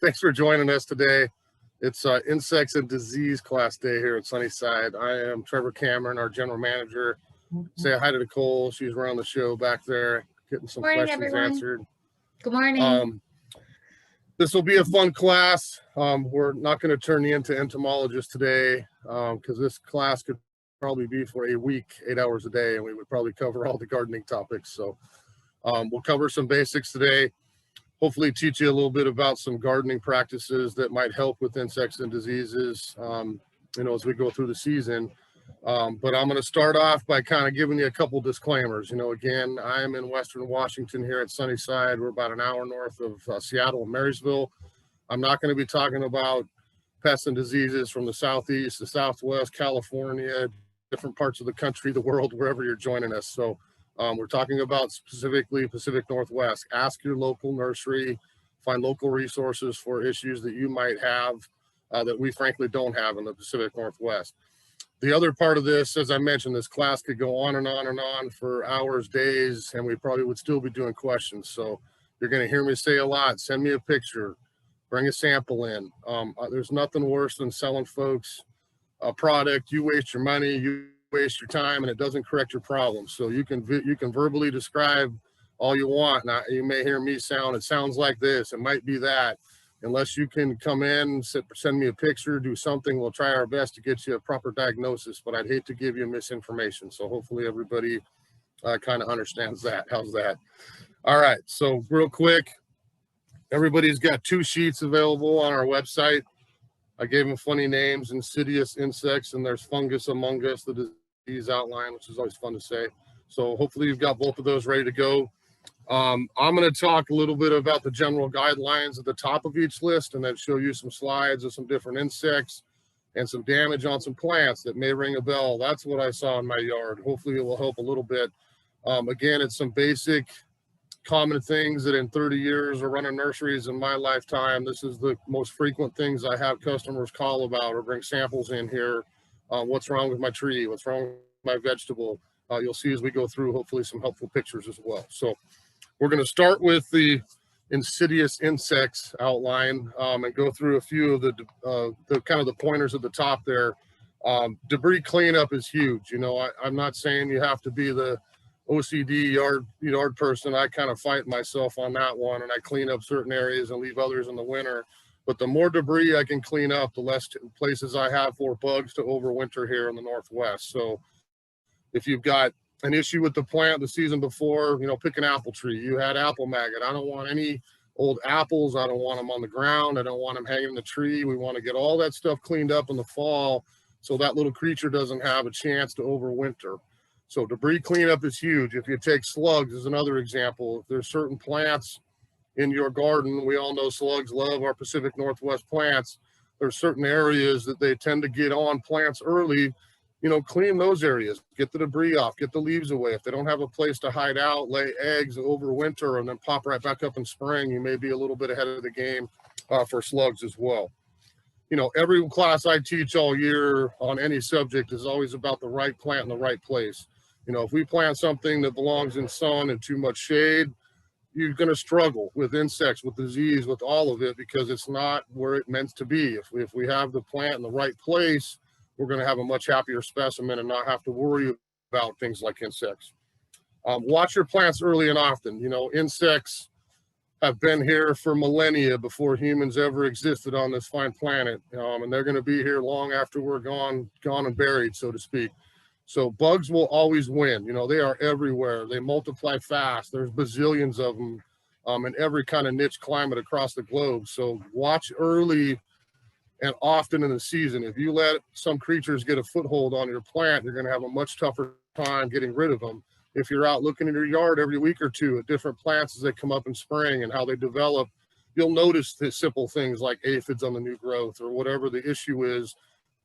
Thanks for joining us today. It's Insects and Disease class day here at Sunnyside. I am Trevor Cameron, our general manager. Say hi to Nicole. She's running the show back there, getting some questions answered. Good morning. This will be a fun class. We're not going to turn you into entomologists today because this class could probably be for a week, 8 hours a day, and we would probably cover all the gardening topics. So we'll cover some basics today. Hopefully teach you a little bit about some gardening practices that might help with insects and diseases, as we go through the season. But I'm going to start off by kind of giving you a couple disclaimers. Again, I'm in Western Washington here at Sunnyside. We're about an hour north of Seattle and Marysville. I'm not going to be talking about pests and diseases from the Southeast, the Southwest, California, different parts of the country, the world, wherever you're joining us. So we're talking about specifically Pacific Northwest. Ask your local nursery, find local resources for issues that you might have that we frankly don't have in the Pacific Northwest. The other part of this, as I mentioned, this class could go on and on and on for hours, days, and we probably would still be doing questions. So you're going to hear me say a lot. Send me a picture, bring a sample in. There's nothing worse than selling folks a product. You waste your money, you waste your time, and it doesn't correct your problem. So you can verbally describe all you want. Now you may hear me sound, it sounds like this, it might be that. Unless you can come in, send me a picture, do something, we'll try our best to get you a proper diagnosis, but I'd hate to give you misinformation. So hopefully everybody kind of understands that. How's that? All right, so real quick, everybody's got 2 sheets available on our website. I gave them funny names: insidious insects, and there's fungus among us, the disease outline, which is always fun to say. So hopefully you've got both of those ready to go. I'm going to talk a little bit about the general guidelines at the top of each list, and then show you some slides of some different insects and some damage on some plants that may ring a bell. That's what I saw in my yard. Hopefully it will help a little bit. Again, it's some basic common things that in 30 years of running nurseries in my lifetime, this is the most frequent things I have customers call about or bring samples in here. What's wrong with my tree? What's wrong with my vegetable? You'll see as we go through, hopefully some helpful pictures as well. So we're going to start with the insidious insects outline and go through a few of the kind of the pointers at the top there. Debris cleanup is huge. I'm not saying you have to be the OCD yard person. I kind of fight myself on that one, and I clean up certain areas and leave others in the winter. But the more debris I can clean up, the less places I have for bugs to overwinter here in the Northwest. So if you've got an issue with the plant the season before, pick an apple tree. You had apple maggot. I don't want any old apples. I don't want them on the ground. I don't want them hanging in the tree. We want to get all that stuff cleaned up in the fall so that little creature doesn't have a chance to overwinter. So debris cleanup is huge. If you take slugs as another example, if there's certain plants in your garden, we all know slugs love our Pacific Northwest plants. There's certain areas that they tend to get on plants early. Clean those areas, get the debris off, get the leaves away. If they don't have a place to hide out, lay eggs over winter and then pop right back up in spring, you may be a little bit ahead of the game for slugs as well. Every class I teach all year on any subject is always about the right plant in the right place. If we plant something that belongs in sun and too much shade, you're going to struggle with insects, with disease, with all of it, because it's not where it's meant to be. If we have the plant in the right place, we're going to have a much happier specimen and not have to worry about things like insects. Watch your plants early and often. Insects have been here for millennia before humans ever existed on this fine planet, and they're going to be here long after we're gone and buried, so to speak. So bugs will always win. They are everywhere. They multiply fast. There's bazillions of them in every kind of niche climate across the globe. So watch early and often in the season. If you let some creatures get a foothold on your plant, you're going to have a much tougher time getting rid of them. If you're out looking in your yard every week or two at different plants as they come up in spring and how they develop, you'll notice the simple things like aphids on the new growth or whatever the issue is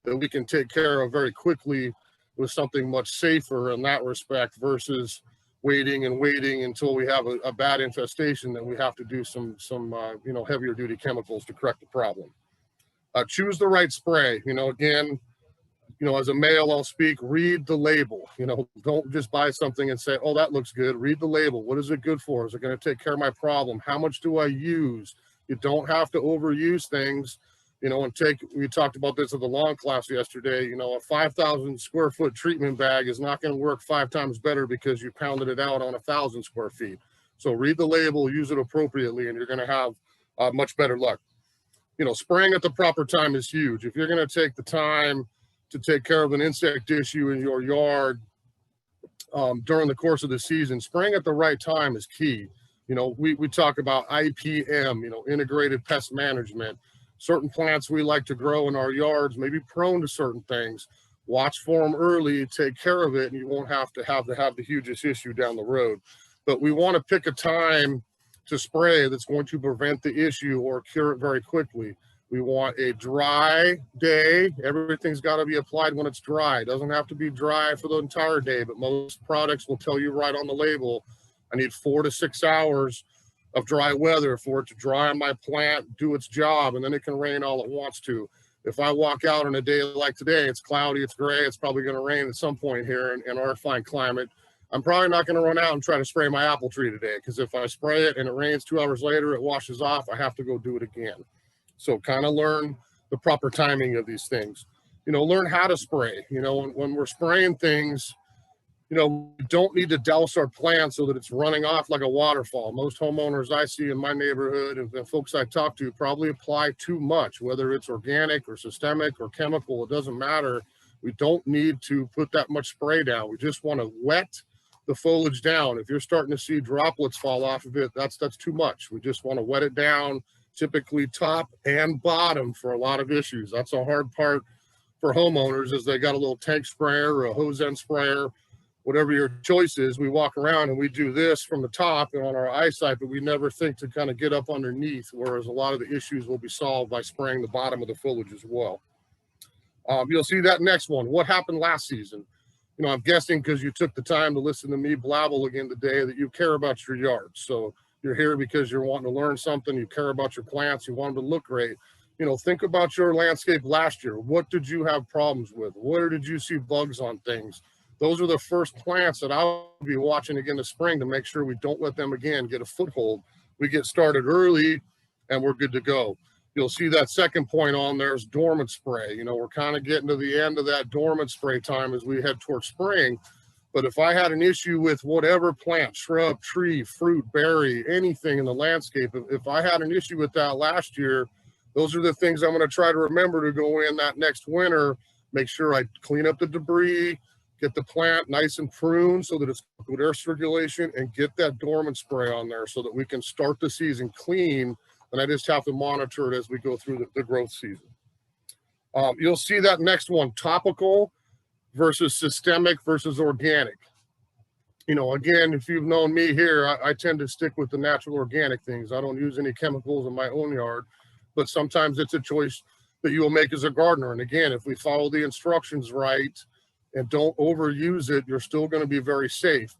that we can take care of very quickly with something much safer in that respect versus waiting until we have a bad infestation that we have to do some heavier duty chemicals to correct the problem. Choose the right spray. Again, as a male, I'll speak, read the label. Don't just buy something and say, oh, that looks good. Read the label. What is it good for? Is it going to take care of my problem? How much do I use? You don't have to overuse things, you know, and we talked about this at the lawn class yesterday, you know, a 5,000 square foot treatment bag is not going to work 5 times better because you pounded it out on 1,000 square feet. So read the label, use it appropriately, and you're going to have much better luck. You know, spraying at the proper time is huge. If you're going to take the time to take care of an insect issue in your yard during the course of the season, spraying at the right time is key. You know, we talk about IPM, you know, integrated pest management. Certain plants we like to grow in our yards may be prone to certain things. Watch for them early, take care of it, and you won't have the hugest issue down the road. But we want to pick a time to spray that's going to prevent the issue or cure it very quickly. We want a dry day. Everything's got to be applied when it's dry. It doesn't have to be dry for the entire day, but most products will tell you right on the label, I need 4 to 6 hours of dry weather for it to dry on my plant, do its job, and then it can rain all it wants to. If I walk out on a day like today, it's cloudy, it's gray, it's probably going to rain at some point here in our fine climate. I'm probably not going to run out and try to spray my apple tree today, because if I spray it and it rains 2 hours later, it washes off, I have to go do it again. So kind of learn the proper timing of these things. You know, learn how to spray. You know, when we're spraying things, you know, we don't need to douse our plants so that it's running off like a waterfall. Most homeowners I see in my neighborhood and the folks I talk to probably apply too much, whether it's organic or systemic or chemical, it doesn't matter. We don't need to put that much spray down. We just want to wet the foliage down. If you're starting to see droplets fall off of it, that's too much. We just want to wet it down, typically top and bottom for a lot of issues. That's a hard part for homeowners, is they got a little tank sprayer or a hose end sprayer, whatever your choice is. We walk around and we do this from the top and on our eyesight, but we never think to kind of get up underneath, whereas a lot of the issues will be solved by spraying the bottom of the foliage as well. You'll see that next one. What happened last season? You know, I'm guessing because you took the time to listen to me blabble again today that you care about your yard. So you're here because you're wanting to learn something, you care about your plants, you want them to look great. You know, think about your landscape last year. What did you have problems with? Where did you see bugs on things? Those are the first plants that I'll be watching again this spring to make sure we don't let them again get a foothold. We get started early and we're good to go. You'll see that second point on there is dormant spray. You know, we're kind of getting to the end of that dormant spray time as we head towards spring. But if I had an issue with whatever plant, shrub, tree, fruit, berry, anything in the landscape, if I had an issue with that last year, those are the things I'm going to try to remember to go in that next winter, make sure I clean up the debris, get the plant nice and pruned so that it's good air circulation, and get that dormant spray on there so that we can start the season clean. And I just have to monitor it as we go through the growth season. You'll see that next one, topical versus systemic versus organic. You know, again, if you've known me here, I tend to stick with the natural organic things. I don't use any chemicals in my own yard, but sometimes it's a choice that you will make as a gardener. And again, if we follow the instructions right and don't overuse it, you're still going to be very safe.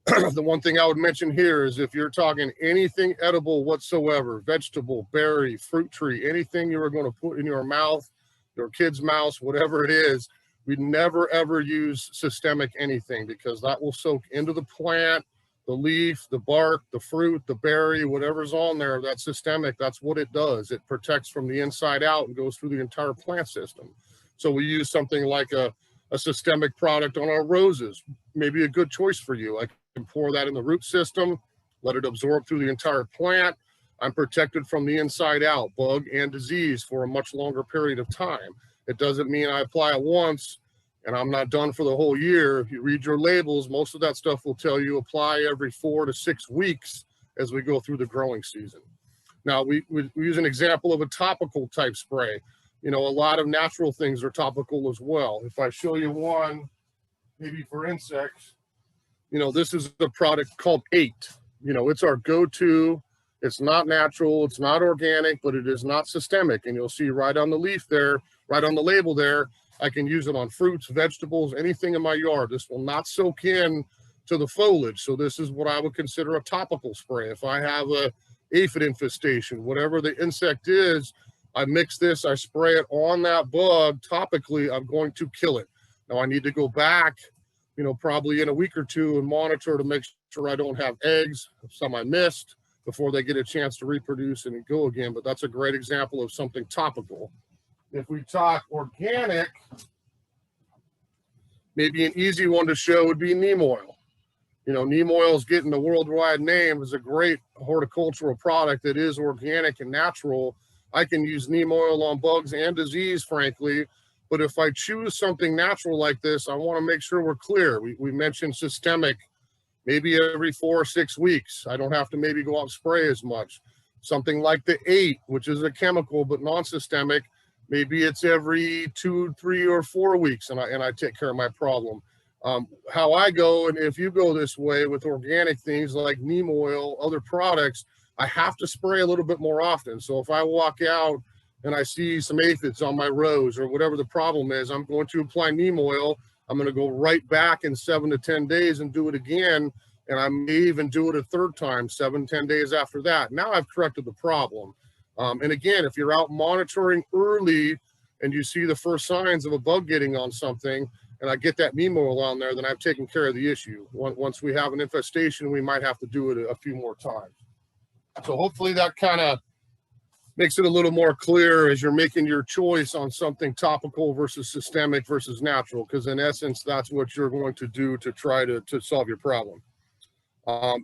The one thing I would mention here is if you're talking anything edible whatsoever, vegetable, berry, fruit tree, anything you are going to put in your mouth, your kid's mouth, whatever it is, we never ever use systemic anything, because that will soak into the plant, the leaf, the bark, the fruit, the berry, whatever's on there. That's systemic. That's what it does. It protects from the inside out and goes through the entire plant system. So we use something like a systemic product on our roses. Maybe a good choice for you. I can pour that in the root system, let it absorb through the entire plant. I'm protected from the inside out, bug and disease, for a much longer period of time. It doesn't mean I apply it once and I'm not done for the whole year. If you read your labels, most of that stuff will tell you apply every 4 to 6 weeks as we go through the growing season. Now, we use an example of a topical type spray. You know, a lot of natural things are topical as well. If I show you one, maybe for insects, you know, this is a product called 8. You know, it's our go-to. It's not natural, it's not organic, but it is not systemic. And you'll see right on the leaf there, right on the label there, I can use it on fruits, vegetables, anything in my yard. This will not soak in to the foliage. So this is what I would consider a topical spray. If I have a aphid infestation, whatever the insect is, I mix this, I spray it on that bug topically, I'm going to kill it. Now I need to go back, you know, probably in a week or two and monitor to make sure I don't have eggs, some I missed, before they get a chance to reproduce and go again. But that's a great example of something topical. If we talk organic, maybe an easy one to show would be neem oil. You know, neem oil is getting the worldwide name. It's a great horticultural product that is organic and natural. I can use neem oil on bugs and disease, frankly. But if I choose something natural like this, I want to make sure we're clear. We mentioned systemic, maybe every 4 or 6 weeks. I don't have to maybe go out and spray as much. Something like the 8, which is a chemical but non-systemic, maybe it's every 2, 3, or 4 weeks, and I take care of my problem. How I go, and if you go this way with organic things like neem oil, other products, I have to spray a little bit more often. So if I walk out and I see some aphids on my rows or whatever the problem is, I'm going to apply neem oil. I'm going to go right back in 7 to 10 days and do it again. And I may even do it a third time, 7, 10 days after that. Now I've corrected the problem. And again, if you're out monitoring early and you see the first signs of a bug getting on something, and I get that neem oil on there, then I've taken care of the issue. Once we have an infestation, we might have to do it a few more times. So hopefully that kind of makes it a little more clear as you're making your choice on something topical versus systemic versus natural, because in essence, that's what you're going to do to try to solve your problem.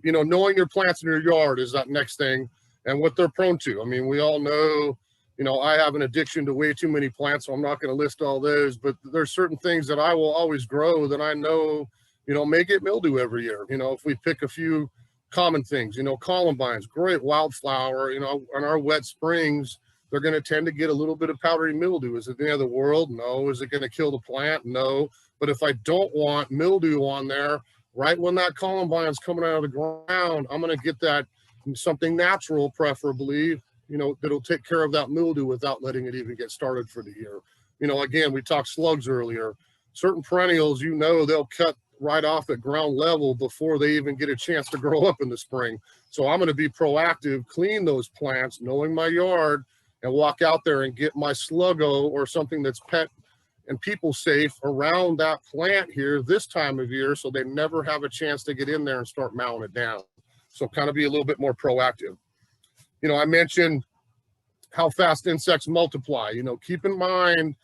You know, knowing your plants in your yard is that next thing and what they're prone to. I mean, we all know, you know, I have an addiction to way too many plants, so I'm not going to list all those, but there's certain things that I will always grow that I know, you know, may get mildew every year. You know, if we pick a few common things, you know, columbines, great wildflower, you know, on our wet springs, they're going to tend to get a little bit of powdery mildew. Is it the end of the world? No. Is it going to kill the plant? No. But if I don't want mildew on there, right when that columbine's coming out of the ground, I'm going to get that something natural, preferably, you know, that'll take care of that mildew without letting it even get started for the year. You know, again, we talked slugs earlier. Certain perennials, you know, they'll cut right off at ground level before they even get a chance to grow up in the spring. So I'm going to be proactive, clean those plants, knowing my yard, and walk out there and get my sluggo or something that's pet and people safe around that plant here this time of year, so they never have a chance to get in there and start mowing it down. So kind of be a little bit more proactive. You know, I mentioned how fast insects multiply. You know, keep in mind,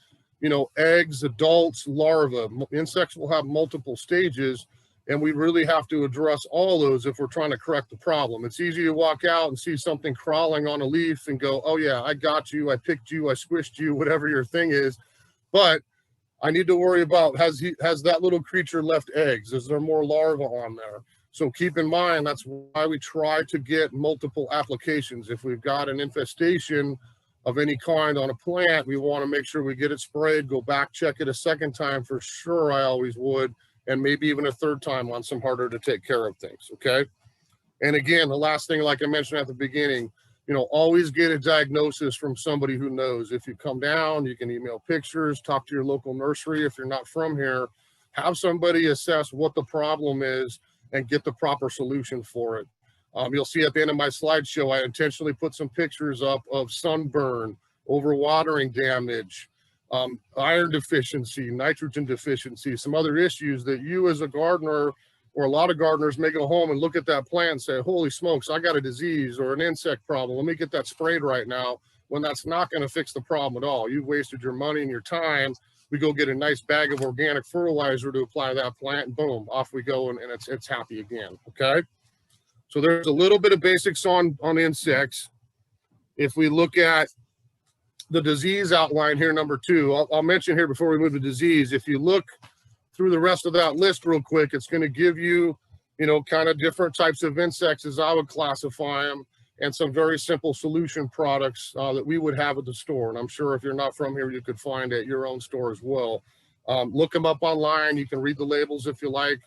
you know, eggs, adults, larvae. Insects will have multiple stages, and we really have to address all those if we're trying to correct the problem. It's easy to walk out and see something crawling on a leaf and go, oh yeah, I got you, I picked you, I squished you, whatever your thing is. But I need to worry about, has that little creature left eggs? Is there more larvae on there? So keep in mind, that's why we try to get multiple applications. If we've got an infestation of any kind on a plant, we want to make sure we get it sprayed, go back, check it a second time for sure, I always would, and maybe even a third time on some harder to take care of things, okay? And again, the last thing, like I mentioned at the beginning, you know, always get a diagnosis from somebody who knows. If you come down, you can email pictures, talk to your local nursery. If you're not from here, have somebody assess what the problem is and get the proper solution for it. You'll see at the end of my slideshow, I intentionally put some pictures up of sunburn, overwatering damage, iron deficiency, nitrogen deficiency, some other issues that you as a gardener or a lot of gardeners may go home and look at that plant and say, holy smokes, I got a disease or an insect problem. Let me get that sprayed right now, when that's not going to fix the problem at all. You've wasted your money and your time. We go get a nice bag of organic fertilizer to apply to that plant, and boom, off we go, and it's happy again, okay? So there's a little bit of basics on insects. If we look at the disease outline here, number 2, I'll mention here before we move to disease, if you look through the rest of that list real quick, it's going to give you, you know, kind of different types of insects as I would classify them, and some very simple solution products that we would have at the store. And I'm sure if you're not from here, you could find at your own store as well. Look them up online. You can read the labels if you like.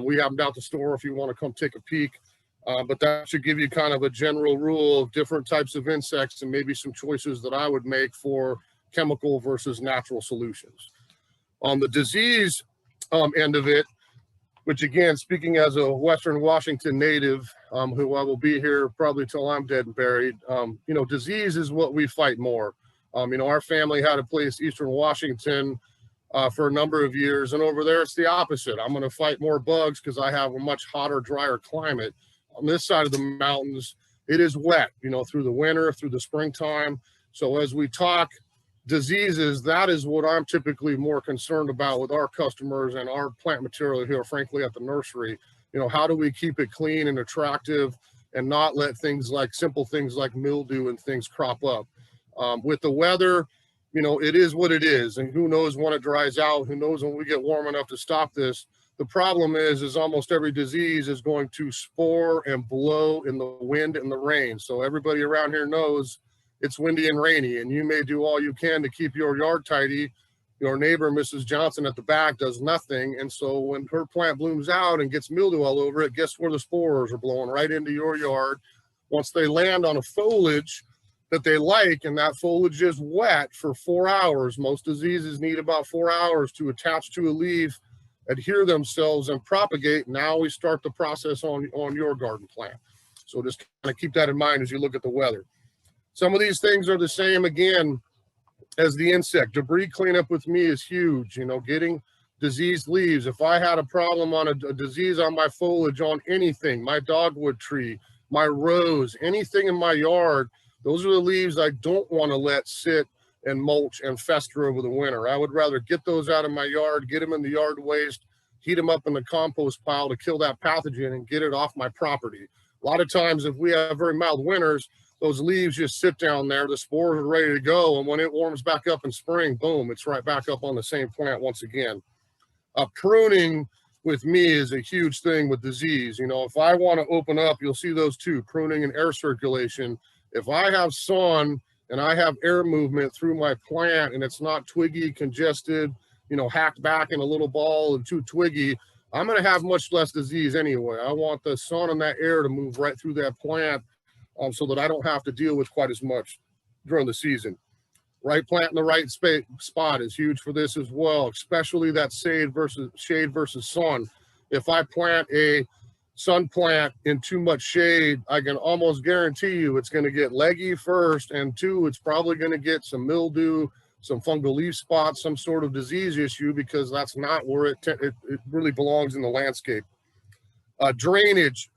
We have them down at the store if you want to come take a peek. But that should give you kind of a general rule of different types of insects and maybe some choices that I would make for chemical versus natural solutions. On the disease end of it, which again, speaking as a Western Washington native, who I will be here probably till I'm dead and buried, you know, disease is what we fight more. You know, our family had a place, Eastern Washington, for a number of years, and over there it's the opposite. I'm going to fight more bugs because I have a much hotter, drier climate. On this side of the mountains, it is wet, you know, through the winter, through the springtime. So as we talk diseases, that is what I'm typically more concerned about with our customers and our plant material here, frankly, at the nursery. You know, how do we keep it clean and attractive and not let things like simple things like mildew and things crop up? With the weather, you know, it is what it is, and who knows when it dries out, who knows when we get warm enough to stop this. The problem is almost every disease is going to spore and blow in the wind and the rain. So everybody around here knows it's windy and rainy, and you may do all you can to keep your yard tidy. Your neighbor, Mrs. Johnson at the back, does nothing. And so when her plant blooms out and gets mildew all over it, guess where the spores are blowing? Right into your yard. Once they land on a foliage that they like, and that foliage is wet for 4 hours, most diseases need about 4 hours to attach to a leaf, adhere themselves, and propagate. Now we start the process on your garden plant. So just kind of keep that in mind as you look at the weather. Some of these things are the same, again, as the insect. Debris cleanup with me is huge. You know, getting diseased leaves. If I had a problem on a disease on my foliage, on anything, my dogwood tree, my rose, anything in my yard, those are the leaves I don't want to let sit and mulch and fester over the winter. I would rather get those out of my yard, get them in the yard waste, heat them up in the compost pile to kill that pathogen and get it off my property. A lot of times, if we have very mild winters, those leaves just sit down there, the spores are ready to go, and when it warms back up in spring, boom, it's right back up on the same plant once again. Pruning with me is a huge thing with disease. You know, if I want to open up, you'll see those two, pruning and air circulation. If I have sun and I have air movement through my plant and it's not twiggy, congested, you know, hacked back in a little ball and too twiggy, I'm going to have much less disease anyway. I want the sun and that air to move right through that plant, so that I don't have to deal with quite as much during the season. Right plant in the right spot is huge for this as well, especially that shade versus sun. If I plant a sun plant in too much shade, I can almost guarantee you it's going to get leggy first, and two, it's probably going to get some mildew, some fungal leaf spots, some sort of disease issue, because that's not where it really belongs in the landscape. Drainage.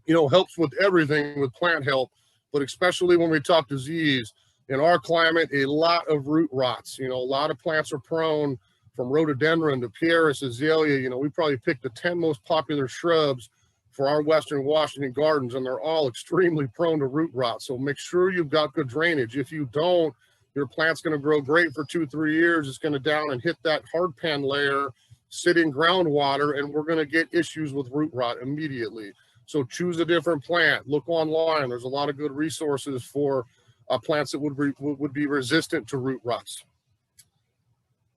You know, helps with everything with plant health, but especially when we talk disease. In our climate, a lot of root rots. You know, a lot of plants are prone, from rhododendron to Pear, azalea. You know, we probably picked the 10 most popular shrubs for our Western Washington gardens, and they're all extremely prone to root rot. So make sure you've got good drainage. If you don't, your plant's going to grow great for 2-3 years. It's going to down and hit that hard pan layer, sit in groundwater, and we're going to get issues with root rot immediately. So choose a different plant. Look online. There's a lot of good resources for plants that would be resistant to root rots.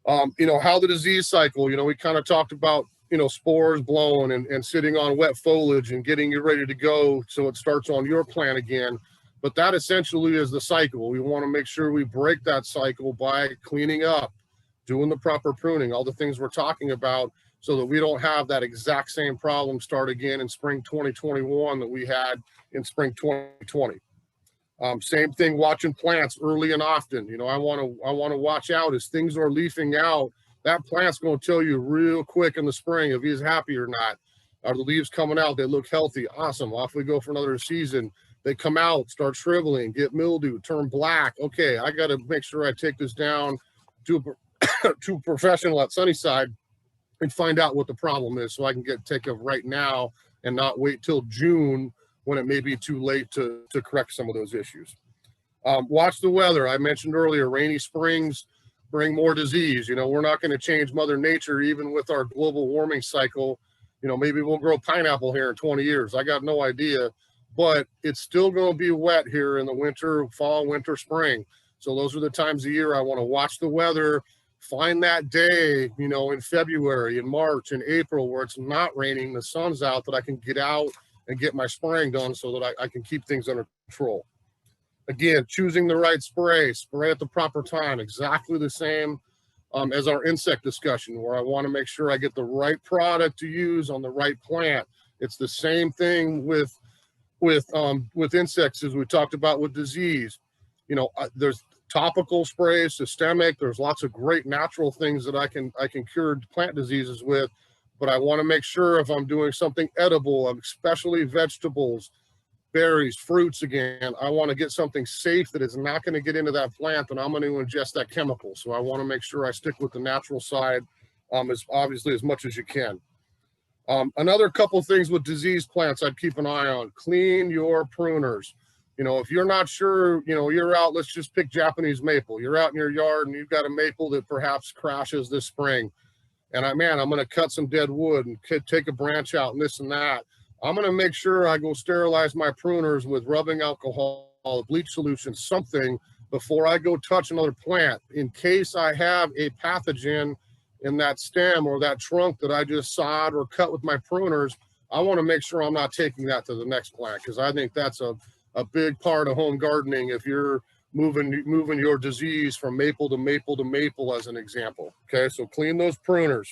You know, how the disease cycle, you know, we kind of talked about, you know, spores blowing and sitting on wet foliage and getting you ready to go so it starts on your plant again. But that essentially is the cycle. We want to make sure we break that cycle by cleaning up, doing the proper pruning, all the things we're talking about, so that we don't have that exact same problem start again in spring 2021 that we had in spring 2020. Same thing, watching plants early and often. You know, I want to watch out as things are leafing out. That plant's going to tell you real quick in the spring if he's happy or not. Are the leaves coming out? They look healthy. Awesome. Off we go for another season. They come out, start shriveling, get mildew, turn black. Okay, I got to make sure I take this down to a professional at Sunnyside and find out what the problem is, so I can take it right now and not wait till June when it may be too late to correct some of those issues. Watch the weather. I mentioned earlier, rainy springs bring more disease. You know, we're not going to change Mother Nature even with our global warming cycle. You know, maybe we'll grow pineapple here in 20 years. I got no idea, but it's still going to be wet here in the winter, fall, winter, spring. So those are the times of year I want to watch the weather, find that day, you know, in February, in March, in April, where it's not raining, the sun's out, that I can get out and get my spraying done so that I can keep things under control. Again, choosing the right spray at the proper time, exactly the same as our insect discussion, where I want to make sure I get the right product to use on the right plant. It's the same thing with insects as we talked about with disease. You know, there's topical sprays, systemic. There's lots of great natural things that I can cure plant diseases with, but I want to make sure if I'm doing something edible, especially vegetables, berries, fruits again. I want to get something safe that is not going to get into that plant, and I'm going to ingest that chemical. So I want to make sure I stick with the natural side as obviously as much as you can. Another couple things with disease plants I'd keep an eye on. Clean your pruners. You know, if you're not sure, you know, you're out, let's just pick Japanese maple. You're out in your yard and you've got a maple that perhaps crashes this spring. And I'm going to cut some dead wood and take a branch out and this and that. I'm going to make sure I go sterilize my pruners with rubbing alcohol, bleach solution, something before I go touch another plant in case I have a pathogen in that stem or that trunk that I just sawed or cut with my pruners. I want to make sure I'm not taking that to the next plant, because I think that's a big part of home gardening if you're moving your disease from maple to maple to maple, as an example. Okay, so clean those pruners.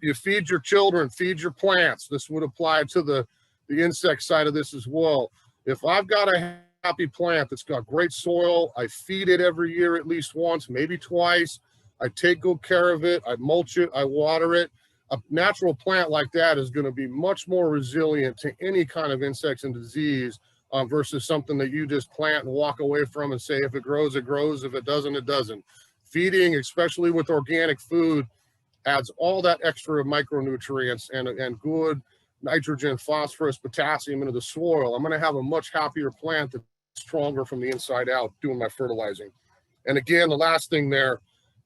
You feed your children, feed your plants. This would apply to the insect side of this as well. If I've got a happy plant that's got great soil, I feed it every year at least once, maybe twice. I take good care of it, I mulch it, I water it. A natural plant like that is going to be much more resilient to any kind of insects and disease versus something that you just plant and walk away from and say, if it grows, it grows. If it doesn't, it doesn't. Feeding, especially with organic food, adds all that extra micronutrients and good nitrogen, phosphorus, potassium into the soil. I'm going to have a much happier plant that's stronger from the inside out doing my fertilizing. And again, the last thing there,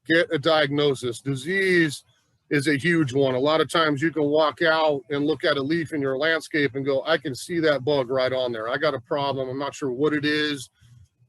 get a diagnosis. Disease is a huge one. A lot of times you can walk out and look at a leaf in your landscape and go, I can see that bug right on there. I got a problem. I'm not sure what it is.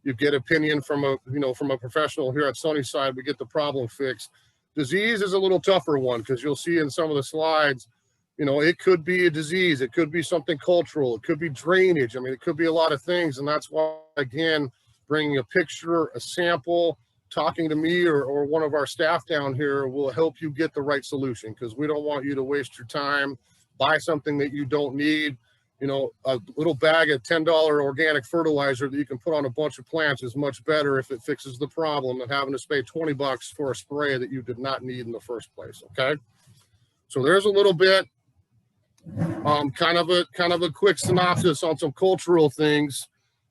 You get opinion from a professional here at Sunnyside. We get the problem fixed. Disease is a little tougher one, because you'll see in some of the slides, you know, it could be a disease. It could be something cultural. It could be drainage. I mean, it could be a lot of things. And that's why, again, bringing a picture, a sample, talking to me or one of our staff down here will help you get the right solution, because we don't want you to waste your time, buy something that you don't need. You know, a little bag of $10 organic fertilizer that you can put on a bunch of plants is much better if it fixes the problem than having to pay 20 bucks for a spray that you did not need in the first place. Okay, so there's a little bit kind of a quick synopsis on some cultural things.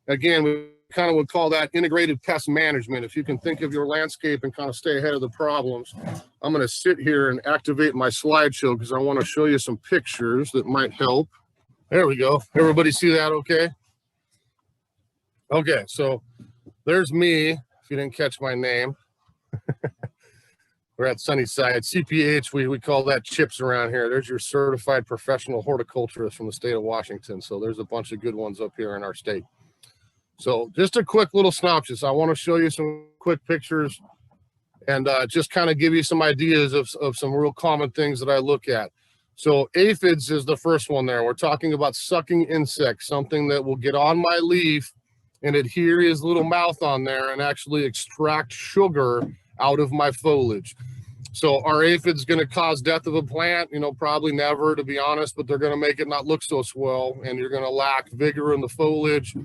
Again, we kind of would call that integrated pest management. If you can think of your landscape and kind of stay ahead of the problems. I'm going to sit here and activate my slideshow because I want to show you some pictures that might help. There we go. Everybody see that okay? Okay, so there's me, if you didn't catch my name. We're at Sunnyside. CPH, we call that CHIPS around here. There's your certified professional horticulturist from the state of Washington. So there's a bunch of good ones up here in our state. So just a quick little synopsis. I want to show you some quick pictures and just kind of give you some ideas of some real common things that I look at. So aphids is the first one there. We're talking about sucking insects, something that will get on my leaf and adhere his little mouth on there and actually extract sugar out of my foliage. So are aphids going to cause death of a plant? You know, probably never, to be honest, but they're going to make it not look so swell, and you're going to lack vigor in the foliage.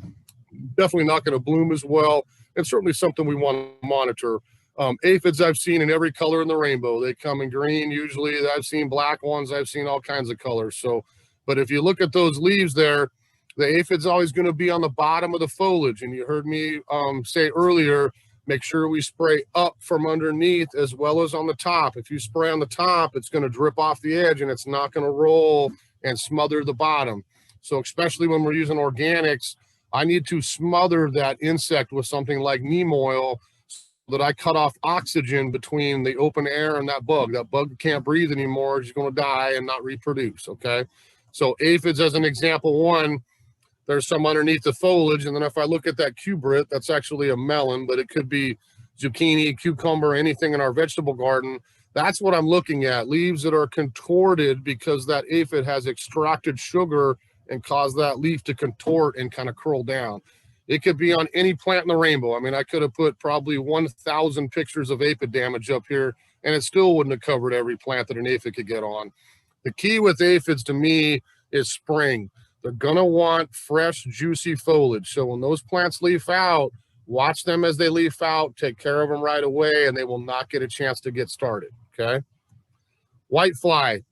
Definitely not going to bloom as well, and certainly something we want to monitor. Aphids I've seen in every color in the rainbow. They come in green usually. I've seen black ones. I've seen all kinds of colors. So, but if you look at those leaves there, the aphid's always going to be on the bottom of the foliage. And you heard me say earlier, make sure we spray up from underneath as well as on the top. If you spray on the top, it's going to drip off the edge and it's not going to roll and smother the bottom. So especially when we're using organics, I need to smother that insect with something like neem oil so that I cut off oxygen between the open air and that bug. That bug can't breathe anymore. It's going to die and not reproduce, okay? So aphids as an example one, there's some underneath the foliage. And then if I look at that cubrit, that's actually a melon, but it could be zucchini, cucumber, anything in our vegetable garden. That's what I'm looking at, leaves that are contorted because that aphid has extracted sugar and cause that leaf to contort and kind of curl down. It could be on any plant in the rainbow. I mean, I could have put probably 1,000 pictures of aphid damage up here, and it still wouldn't have covered every plant that an aphid could get on. The key with aphids to me is spring. They're gonna want fresh, juicy foliage. So when those plants leaf out, watch them as they leaf out, take care of them right away, and they will not get a chance to get started, okay? Whitefly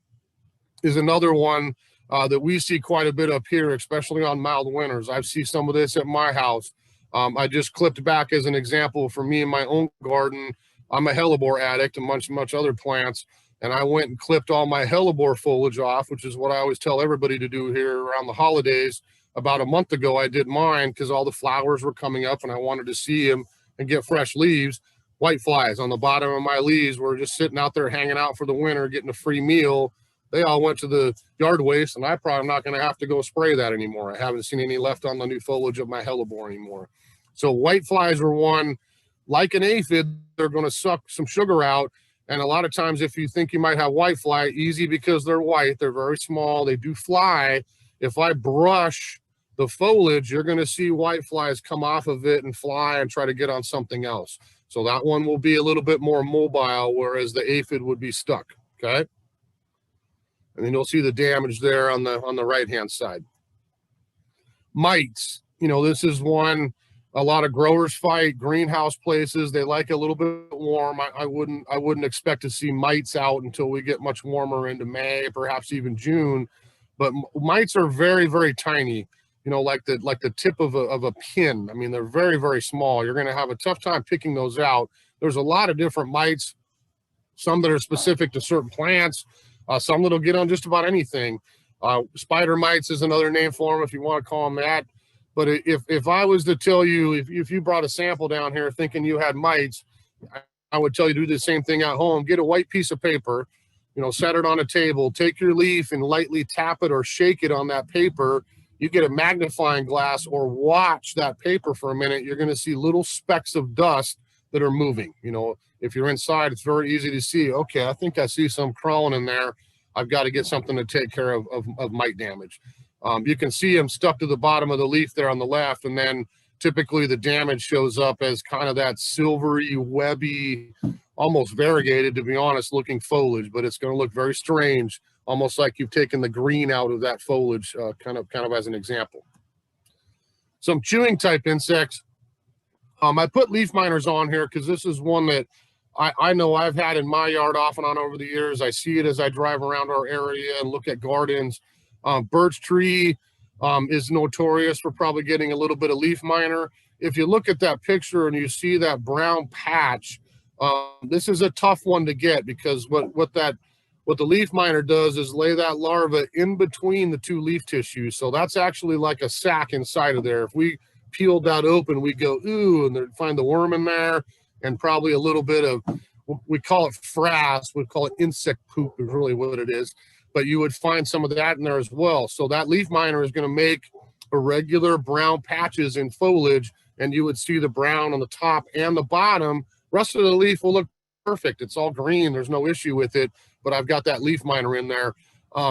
is another one. that we see quite a bit up here, especially on mild winters. I've seen some of this at my house. I just clipped back as an example for me in my own garden. I'm a hellebore addict and much other plants. And I went and clipped all my hellebore foliage off, which is what I always tell everybody to do here around the holidays. About a month ago, I did mine because all the flowers were coming up and I wanted to see them and get fresh leaves. White flies on the bottom of my leaves were just sitting out there hanging out for the winter, getting a free meal. They all went to the yard waste, and I probably not going to have to go spray that anymore. I haven't seen any left on the new foliage of my hellebore anymore. So white flies are one. Like an aphid, they're going to suck some sugar out. And a lot of times, if you think you might have white fly, easy because they're white, they're very small, they do fly. If I brush the foliage, you're going to see white flies come off of it and fly and try to get on something else. So that one will be a little bit more mobile, whereas the aphid would be stuck, okay? And then you'll see the damage there on the right-hand side. Mites, you know, this is one a lot of growers fight. Greenhouse places, they like a little bit warm. I wouldn't expect to see mites out until we get much warmer into May, perhaps even June. But mites are very, very tiny, you know, like the tip of a pin. I mean, they're very, very small. You're going to have a tough time picking those out. There's a lot of different mites, some that are specific to certain plants, some that'll get on just about anything. Spider mites is another name for them, if you want to call them that. But if I was to tell you, if you brought a sample down here thinking you had mites, I would tell you to do the same thing at home. Get a white piece of paper, you know, set it on a table, take your leaf and lightly tap it or shake it on that paper. You get a magnifying glass or watch that paper for a minute. You're going to see little specks of dust that are moving. You know, if you're inside, it's very easy to see, okay, I think I see some crawling in there. I've got to get something to take care of mite damage. You can see them stuck to the bottom of the leaf there on the left, and then typically the damage shows up as kind of that silvery, webby, almost variegated, to be honest, looking foliage, but it's going to look very strange, almost like you've taken the green out of that foliage, kind of as an example. Some chewing type insects. I put leaf miners on here because this is one that I know I've had in my yard off and on over the years. I see it as I drive around our area and look at gardens. Birch tree is notorious for probably getting a little bit of leaf miner. If you look at that picture and you see that brown patch, this is a tough one to get because what the leaf miner does is lay that larva in between the two leaf tissues. So that's actually like a sac inside of there. If we peeled that open, we go, ooh, and find the worm in there and probably a little bit of, we call it frass, we call it insect poop is really what it is. But you would find some of that in there as well. So that leaf miner is going to make irregular brown patches in foliage, and you would see the brown on the top and the bottom. Rest of the leaf will look perfect. It's all green. There's no issue with it, but I've got that leaf miner in there.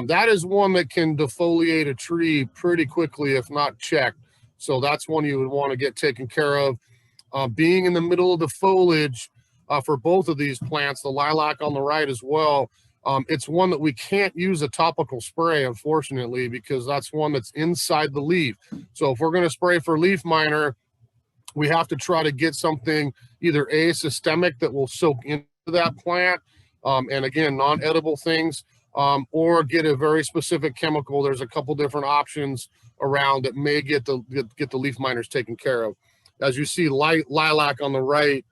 That is one that can defoliate a tree pretty quickly if not checked. So that's one you would want to get taken care of. Being in the middle of the foliage for both of these plants, the lilac on the right as well, it's one that we can't use a topical spray, unfortunately, because that's one that's inside the leaf. So if we're going to spray for leaf miner, we have to try to get something either systemic that will soak into that plant, and again, non-edible things, or get a very specific chemical. There's a couple different options around that may get the leaf miners taken care of. As you see, lilac on the right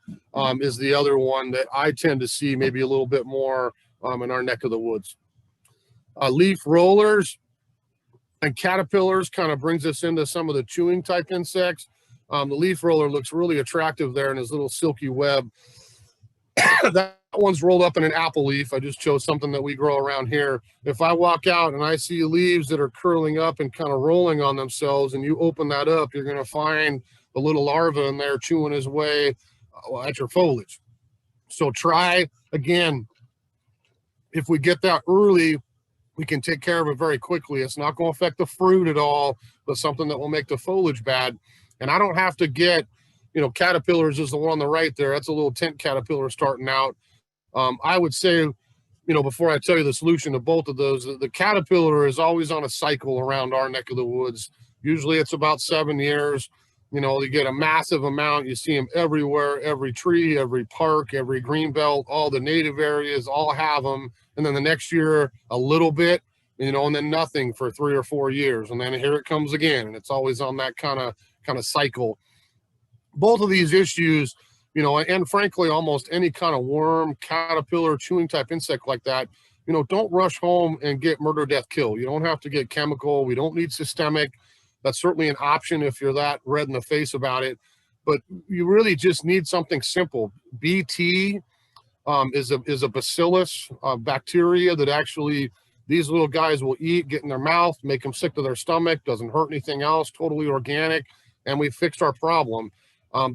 is the other one that I tend to see maybe a little bit more in our neck of the woods. Leaf rollers and caterpillars kind of brings us into some of the chewing type insects. The leaf roller looks really attractive there in his little silky web. That one's rolled up in an apple leaf. I just chose something that we grow around here. If I walk out and I see leaves that are curling up and kind of rolling on themselves, and you open that up, you're going to find the little larva in there chewing his way at your foliage. So try, again, if we get that early, we can take care of it very quickly. It's not going to affect the fruit at all, but something that will make the foliage bad. And I don't have to get, you know, caterpillars is the one on the right there. That's a little tent caterpillar starting out. I would say, you know, before I tell you the solution to both of those, the caterpillar is always on a cycle around our neck of the woods. Usually it's about 7 years. You know, you get a massive amount. You see them everywhere, every tree, every park, every green belt, all the native areas all have them. And then the next year, a little bit. you know, and then nothing for 3 or 4 years, and then here it comes again, and it's always on that kind of cycle. Both of these issues, you know, and frankly, almost any kind of worm, caterpillar, chewing type insect like that, you know, don't rush home and get murder, death, kill. You don't have to get chemical. We don't need systemic. That's certainly an option if you're that red in the face about it. But you really just need something simple. BT is a bacillus bacteria that actually these little guys will eat, get in their mouth, make them sick to their stomach, doesn't hurt anything else, totally organic, and we fixed our problem.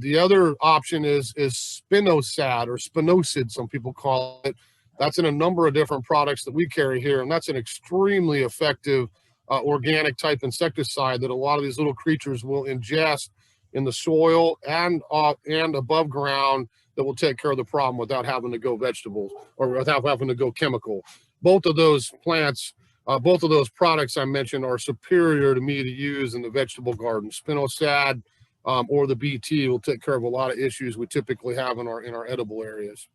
The other option is spinosad or spinosad, some people call it. That's in a number of different products that we carry here, and that's an extremely effective organic type insecticide that a lot of these little creatures will ingest in the soil and above ground, that will take care of the problem without having to go vegetables or without having to go chemical. Both of those plants, both of those products I mentioned are superior to me to use in the vegetable garden. Spinosad or the BT will take care of a lot of issues we typically have in our edible areas.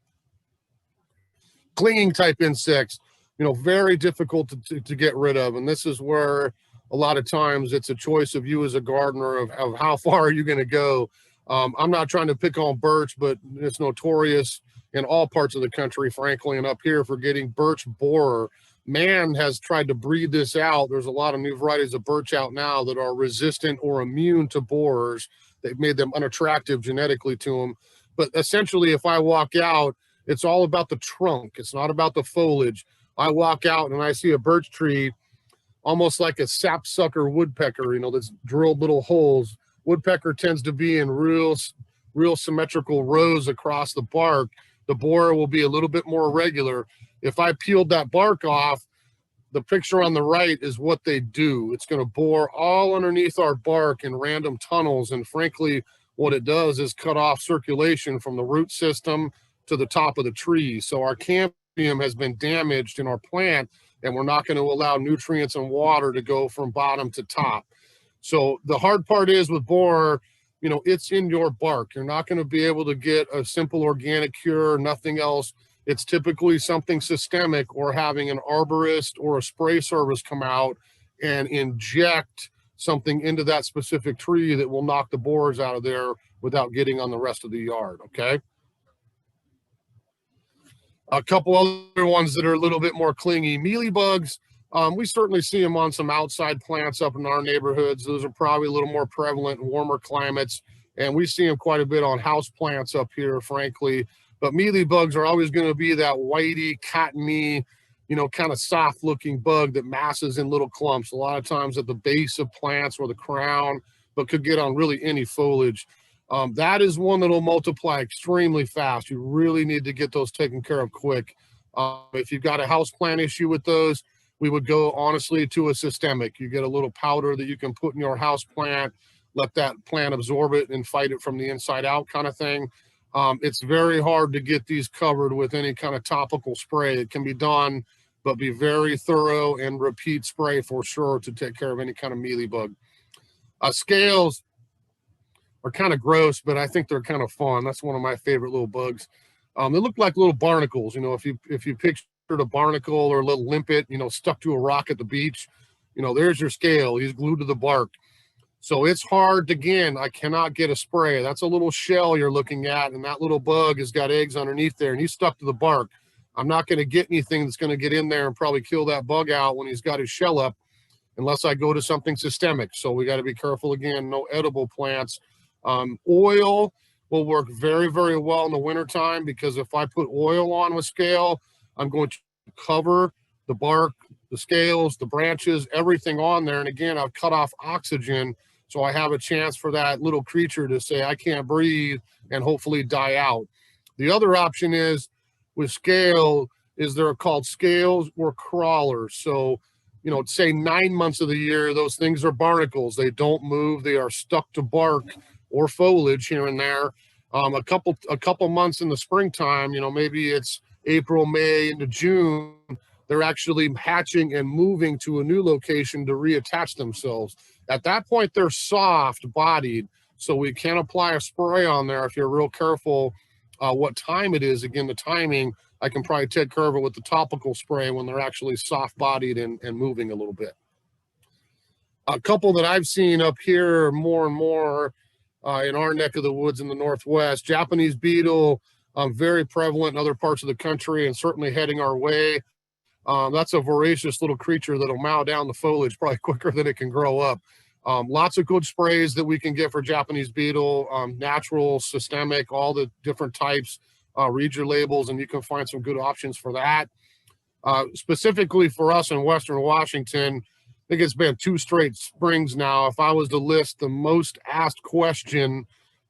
Clinging type insects, you know, very difficult to get rid of. And this is where a lot of times it's a choice of you as a gardener of how far are you going to go. I'm not trying to pick on birch, but it's notorious in all parts of the country, frankly, and up here for getting birch borer. Man has tried to breed this out. There's a lot of new varieties of birch out now that are resistant or immune to borers. They've made them unattractive genetically to them. But essentially, if I walk out, it's all about the trunk. It's not about the foliage. I walk out and I see a birch tree, almost like a sapsucker woodpecker, you know, that's drilled little holes. Woodpecker tends to be in real symmetrical rows across the bark. The borer will be a little bit more irregular. If I peeled that bark off, the picture on the right is what they do. It's going to bore all underneath our bark in random tunnels. And frankly, what it does is cut off circulation from the root system to the top of the tree. So our cambium has been damaged in our plant, and we're not going to allow nutrients and water to go from bottom to top. So the hard part is with borer, you know, it's in your bark. You're not going to be able to get a simple organic cure, nothing else. It's typically something systemic, or having an arborist or a spray service come out and inject something into that specific tree that will knock the borers out of there without getting on the rest of the yard, okay? A couple other ones that are a little bit more clingy. Mealybugs, we certainly see them on some outside plants up in our neighborhoods. Those are probably a little more prevalent in warmer climates, and we see them quite a bit on house plants up here, frankly. But mealybugs are always going to be that whitey, cottony, you know, kind of soft looking bug that masses in little clumps, a lot of times at the base of plants or the crown, but could get on really any foliage. That is one that'll multiply extremely fast. You really need to get those taken care of quick. If you've got a house plant issue with those, we would go honestly to a systemic. You get a little powder that you can put in your house plant, let that plant absorb it and fight it from the inside out kind of thing. It's very hard to get these covered with any kind of topical spray. It can be done, but be very thorough and repeat spray for sure to take care of any kind of mealybug. Scales are kind of gross, but I think they're kind of fun. That's one of my favorite little bugs. They look like little barnacles. You know, if you picture a barnacle or a little limpet, you know, stuck to a rock at the beach, you know, there's your scale. He's glued to the bark. So it's hard to, again, I cannot get a spray. That's a little shell you're looking at, and that little bug has got eggs underneath there, and he's stuck to the bark. I'm not going to get anything that's going to get in there and probably kill that bug out when he's got his shell up, unless I go to something systemic. So we got to be careful, again, no edible plants. Oil will work very, very well in the wintertime, because if I put oil on with scale, I'm going to cover the bark, the scales, the branches, everything on there. And again, I've cut off oxygen, so I have a chance for that little creature to say, I can't breathe, and hopefully die out. The other option is with scale is they're called scales or crawlers. So, you know, say 9 months of the year, those things are barnacles. They don't move. They are stuck to bark or foliage here and there. A couple months in the springtime, you know, maybe it's April, May into June, they're actually hatching and moving to a new location to reattach themselves. At that point, they're soft bodied, so we can apply a spray on there if you're real careful what time it is. Again, the timing, I can probably take care of it with the topical spray when they're actually soft-bodied and moving a little bit. A couple that I've seen up here more and more in our neck of the woods in the Northwest, Japanese beetle, very prevalent in other parts of the country and certainly heading our way. That's a voracious little creature that'll mow down the foliage probably quicker than it can grow up. Lots of good sprays that we can get for Japanese beetle, natural, systemic, all the different types. Read your labels and you can find some good options for that. Specifically for us in Western Washington, I think it's been 2 straight springs now. If I was to list the most asked question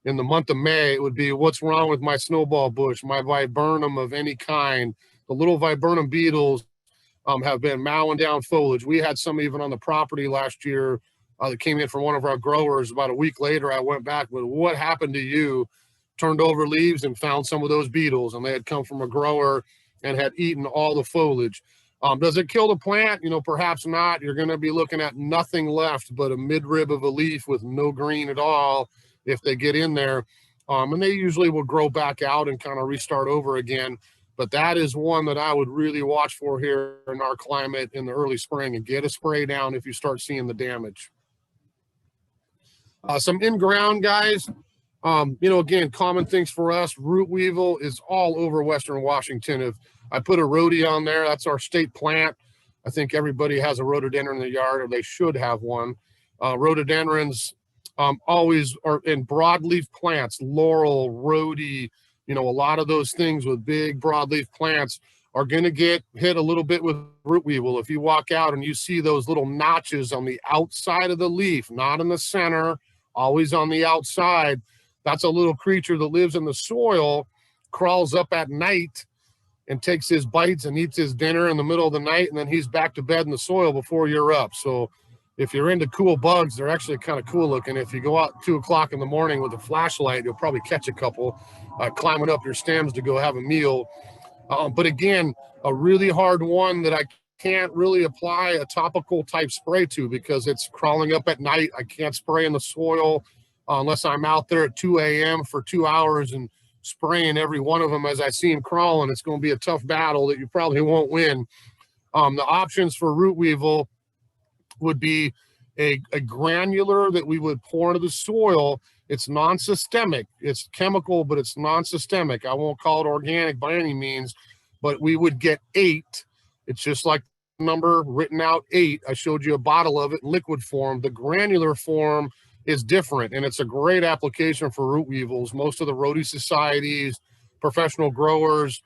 in the month of May, it would be, what's wrong with my snowball bush, my viburnum of any kind? The little viburnum beetles have been mowing down foliage. We had some even on the property last year that came in from one of our growers. About a week later, I went back, but what happened to you? Turned over leaves and found some of those beetles, and they had come from a grower and had eaten all the foliage. Does it kill the plant? You know, perhaps not. You're going to be looking at nothing left but a midrib of a leaf with no green at all if they get in there. And they usually will grow back out and kind of restart over again. But that is one that I would really watch for here in our climate in the early spring, and get a spray down if you start seeing the damage. Some in-ground guys, you know, again, common things for us. Root weevil is all over Western Washington. If I put a rhodie on there, that's our state plant. I think everybody has a rhododendron in the yard, or they should have one. Rhododendrons always are in broadleaf plants, laurel, rhodie, you know, a lot of those things with big broadleaf plants are going to get hit a little bit with root weevil. If you walk out and you see those little notches on the outside of the leaf, not in the center, always on the outside, that's a little creature that lives in the soil, crawls up at night and takes his bites and eats his dinner in the middle of the night, and then he's back to bed in the soil before you're up. So if you're into cool bugs, they're actually kind of cool looking. If you go out 2 o'clock in the morning with a flashlight, you'll probably catch a couple climbing up your stems to go have a meal. But again, a really hard one that I can't really apply a topical type spray to because it's crawling up at night. I can't spray in the soil unless I'm out there at 2 a.m. for 2 hours and spraying every one of them as I see them crawling. It's going to be a tough battle that you probably won't win. The options for root weevil would be a granular that we would pour into the soil. It's non-systemic. It's chemical, but it's non-systemic. I won't call it organic by any means, but we would get 8. It's just like the number written out 8. I showed you a bottle of it in liquid form. The granular form is different, and it's a great application for root weevils. Most of the rhodie societies, professional growers,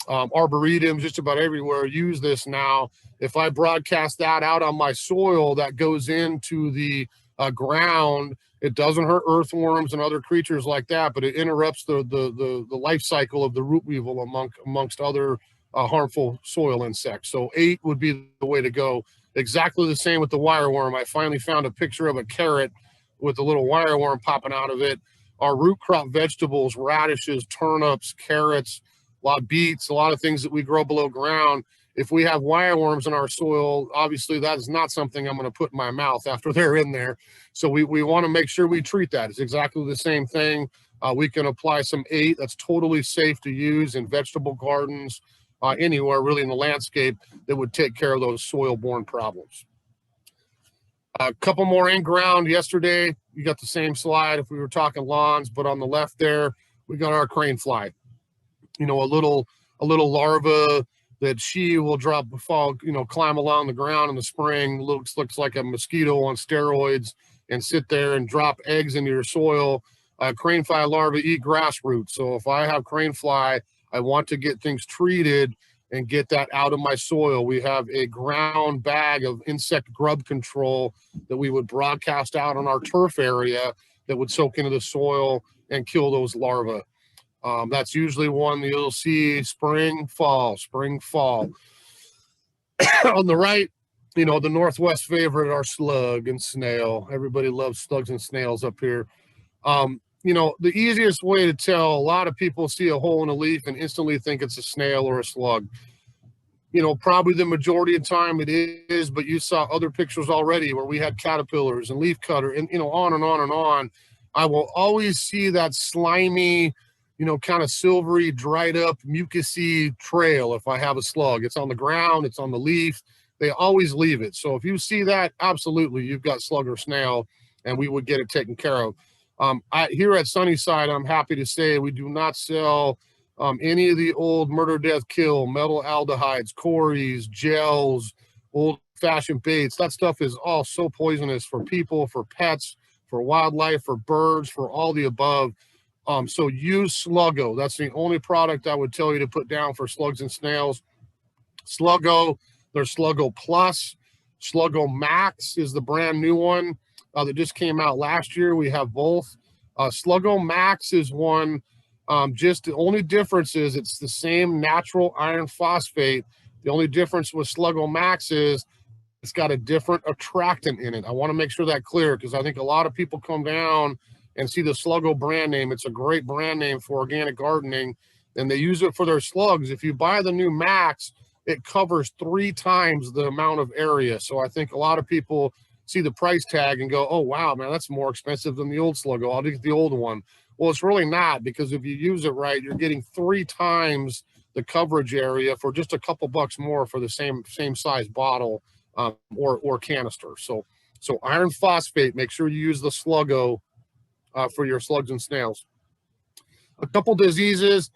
arboretums, just about everywhere use this now. If I broadcast that out on my soil, that goes into the ground. It doesn't hurt earthworms and other creatures like that, but it interrupts the life cycle of the root weevil amongst other harmful soil insects. So 8 would be the way to go. Exactly the same with the wireworm. I finally found a picture of a carrot with a little wireworm popping out of it. Our root crop vegetables, radishes, turnips, carrots, a lot of beets, a lot of things that we grow below ground. If we have wireworms in our soil, obviously that is not something I'm going to put in my mouth after they're in there. So we want to make sure we treat that. It's exactly the same thing. We can apply some 8. That's totally safe to use in vegetable gardens, anywhere really in the landscape that would take care of those soil-borne problems. A couple more in ground. Yesterday, you got the same slide if we were talking lawns, but on the left there, we got our crane fly. You know, a little larva that she will climb along the ground in the spring. Looks like a mosquito on steroids, and sit there and drop eggs into your soil. Crane fly larvae eat grass roots. So if I have crane fly, I want to get things treated and get that out of my soil. We have a ground bag of insect grub control that we would broadcast out on our turf area that would soak into the soil and kill those larvae. That's usually one that you'll see spring, fall. On the right, you know, the Northwest favorite are slug and snail. Everybody loves slugs and snails up here. You know, the easiest way to tell, a lot of people see a hole in a leaf and instantly think it's a snail or a slug. You know, probably the majority of the time it is, but you saw other pictures already where we had caterpillars and leaf cutter and, you know, on and on and on. I will always see that slimy, you know, kind of silvery, dried up, mucusy trail. If I have a slug, it's on the ground, it's on the leaf. They always leave it. So if you see that, absolutely, you've got slug or snail, and we would get it taken care of. Here at Sunnyside, I'm happy to say we do not sell any of the old murder, death, kill, metal aldehydes, cories, gels, old-fashioned baits. That stuff is all so poisonous for people, for pets, for wildlife, for birds, for all the above. So use Sluggo. That's the only product I would tell you to put down for slugs and snails. Sluggo, there's Sluggo Plus. Sluggo Max is the brand new one that just came out last year. We have both. Sluggo Max is one, just the only difference is it's the same natural iron phosphate. The only difference with Sluggo Max is it's got a different attractant in it. I want to make sure that clear, because I think a lot of people come down and see the Sluggo brand name. It's a great brand name for organic gardening, and they use it for their slugs. If you buy the new Max, it covers 3 times the amount of area. So I think a lot of people see the price tag and go, oh, wow, man, that's more expensive than the old Sluggo. I'll get the old one. Well, it's really not, because if you use it right, you're getting 3 times the coverage area for just a couple bucks more for the same size bottle or canister. So iron phosphate, make sure you use the Sluggo for your slugs and snails. A couple diseases,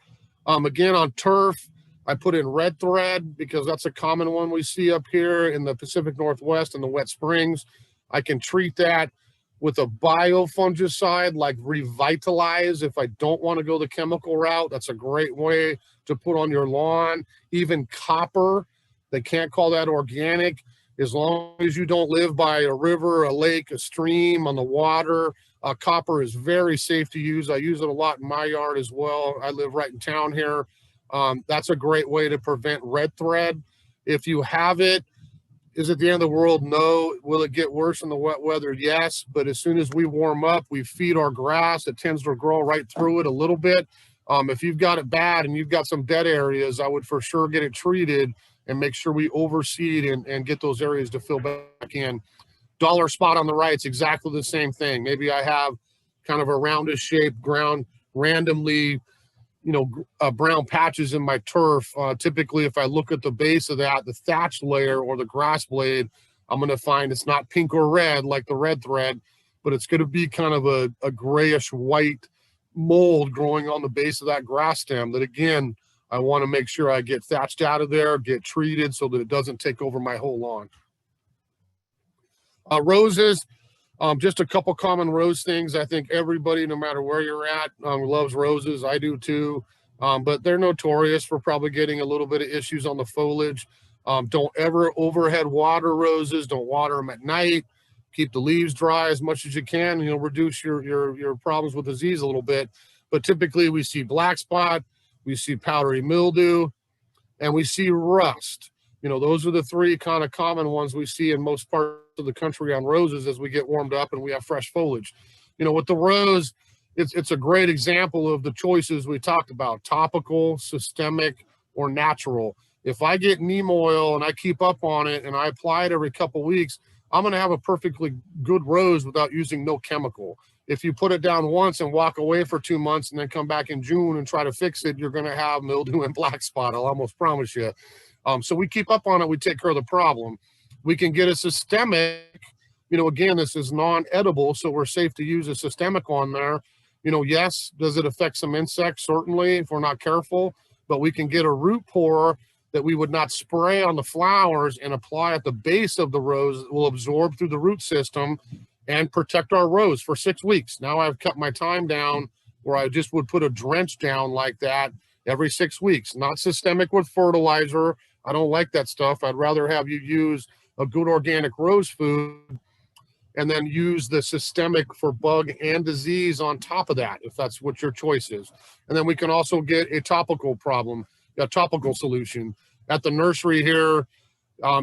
again, on turf, I put in red thread because that's a common one we see up here in the Pacific Northwest and the wet springs. I can treat that with a biofungicide like Revitalize. If I don't want to go the chemical route, that's a great way to put on your lawn. Even copper, they can't call that organic, as long as you don't live by a river, a lake, a stream, on the water. Copper is very safe to use. I use it a lot in my yard as well. I live right in town here. That's a great way to prevent red thread. If you have it, is it the end of the world? No. Will it get worse in the wet weather? Yes. But as soon as we warm up, we feed our grass. It tends to grow right through it a little bit. If you've got it bad and you've got some dead areas, I would for sure get it treated and make sure we overseed and get those areas to fill back in. Dollar spot on the right, it's exactly the same thing. Maybe I have kind of a roundish shaped ground, randomly, you know, brown patches in my turf. Typically, if I look at the base of that, the thatch layer or the grass blade, I'm going to find it's not pink or red like the red thread, but it's going to be kind of a grayish white mold growing on the base of that grass stem that, again, I want to make sure I get thatched out of there, get treated so that it doesn't take over my whole lawn. Roses, just a couple common rose things. I think everybody, no matter where you're at, loves roses. I do too, but they're notorious for probably getting a little bit of issues on the foliage. Don't ever overhead water roses. Don't water them at night. Keep the leaves dry as much as you can. You'll reduce your problems with disease a little bit. But typically we see black spot, we see powdery mildew, and we see rust. You know, those are the 3 kind of common ones we see in most parts of the country on roses as we get warmed up and we have fresh foliage. You know, with the rose, it's a great example of the choices we talked about: topical, systemic, or natural. If I get neem oil and I keep up on it and I apply it every couple weeks, I'm going to have a perfectly good rose without using no chemical. If you put it down once and walk away for 2 months and then come back in June and try to fix it, you're going to have mildew and black spot, I'll almost promise you. So we keep up on it, we take care of the problem. We can get a systemic, you know, again, this is non-edible, so we're safe to use a systemic on there. You know, yes, does it affect some insects? Certainly, if we're not careful, but we can get a root pour that we would not spray on the flowers and apply at the base of the rose that will absorb through the root system and protect our rose for 6 weeks. Now I've cut my time down where I just would put a drench down like that every 6 weeks, not systemic with fertilizer. I don't like that stuff. I'd rather have you use a good organic rose food and then use the systemic for bug and disease on top of that, if that's what your choice is. And then we can also get a topical solution. At the nursery here,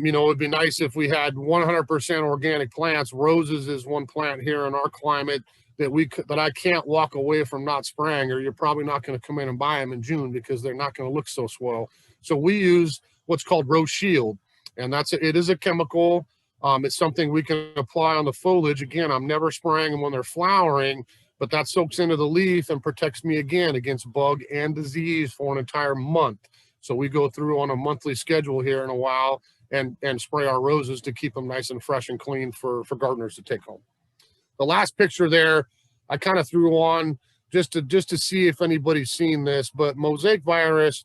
you know, it'd be nice if we had 100% organic plants. Roses is one plant here in our climate that I can't walk away from not spraying, or you're probably not going to come in and buy them in June because they're not going to look so swell. So we use what's called Rose Shield, and it is a chemical. It's something we can apply on the foliage. Again, I'm never spraying them when they're flowering, but that soaks into the leaf and protects me again against bug and disease for an entire month. So we go through on a monthly schedule here in a while and spray our roses to keep them nice and fresh and clean for gardeners to take home. The last picture there, I kind of threw on just to see if anybody's seen this, but mosaic virus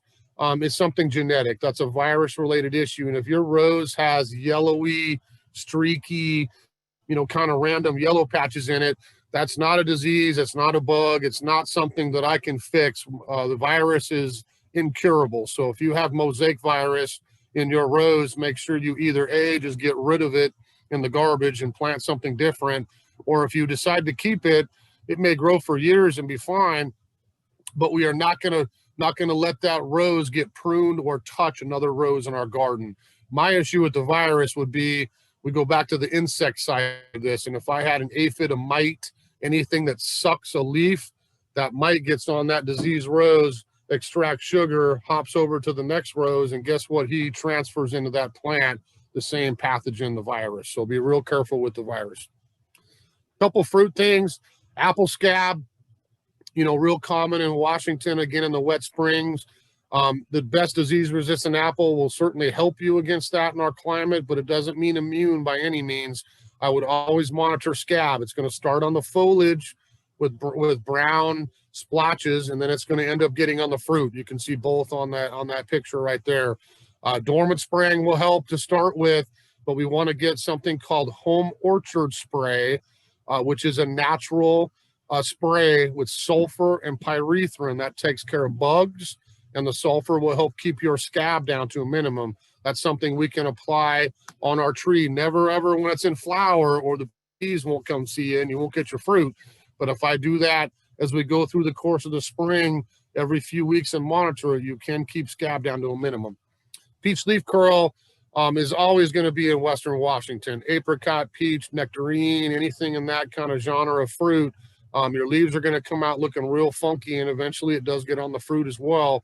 is something genetic. That's a virus-related issue. And if your rose has yellowy, streaky, kind of random yellow patches in it, that's not a disease. It's not a bug. It's not something that I can fix. The virus is incurable. So if you have mosaic virus in your rose, make sure you either A, just get rid of it in the garbage and plant something different, or if you decide to keep it, it may grow for years and be fine, but we are not going to let that rose get pruned or touch another rose in our garden. My issue with the virus would be, we go back to the insect side of this, and if I had an aphid, a mite, anything that sucks a leaf, that mite gets on that diseased rose, extracts sugar, hops over to the next rose, and guess what? He transfers into that plant the same pathogen, the virus. So be real careful with the virus. Couple fruit things, apple scab, real common in Washington, again, in the wet springs. The best disease-resistant apple will certainly help you against that in our climate, but it doesn't mean immune by any means. I would always monitor scab. It's going to start on the foliage with brown splotches, and then it's going to end up getting on the fruit. You can see both on that picture right there. Dormant spraying will help to start with, but we want to get something called home orchard spray, which is a natural spray with sulfur and pyrethrin that takes care of bugs, and the sulfur will help keep your scab down to a minimum. That's something we can apply on our tree. Never ever when it's in flower, or the bees won't come see you and you won't get your fruit. But if I do that as we go through the course of the spring, every few weeks and monitor it, you can keep scab down to a minimum. Peach leaf curl is always going to be in Western Washington. Apricot, peach, nectarine, anything in that kind of genre of fruit. Your leaves are going to come out looking real funky, and eventually it does get on the fruit as well.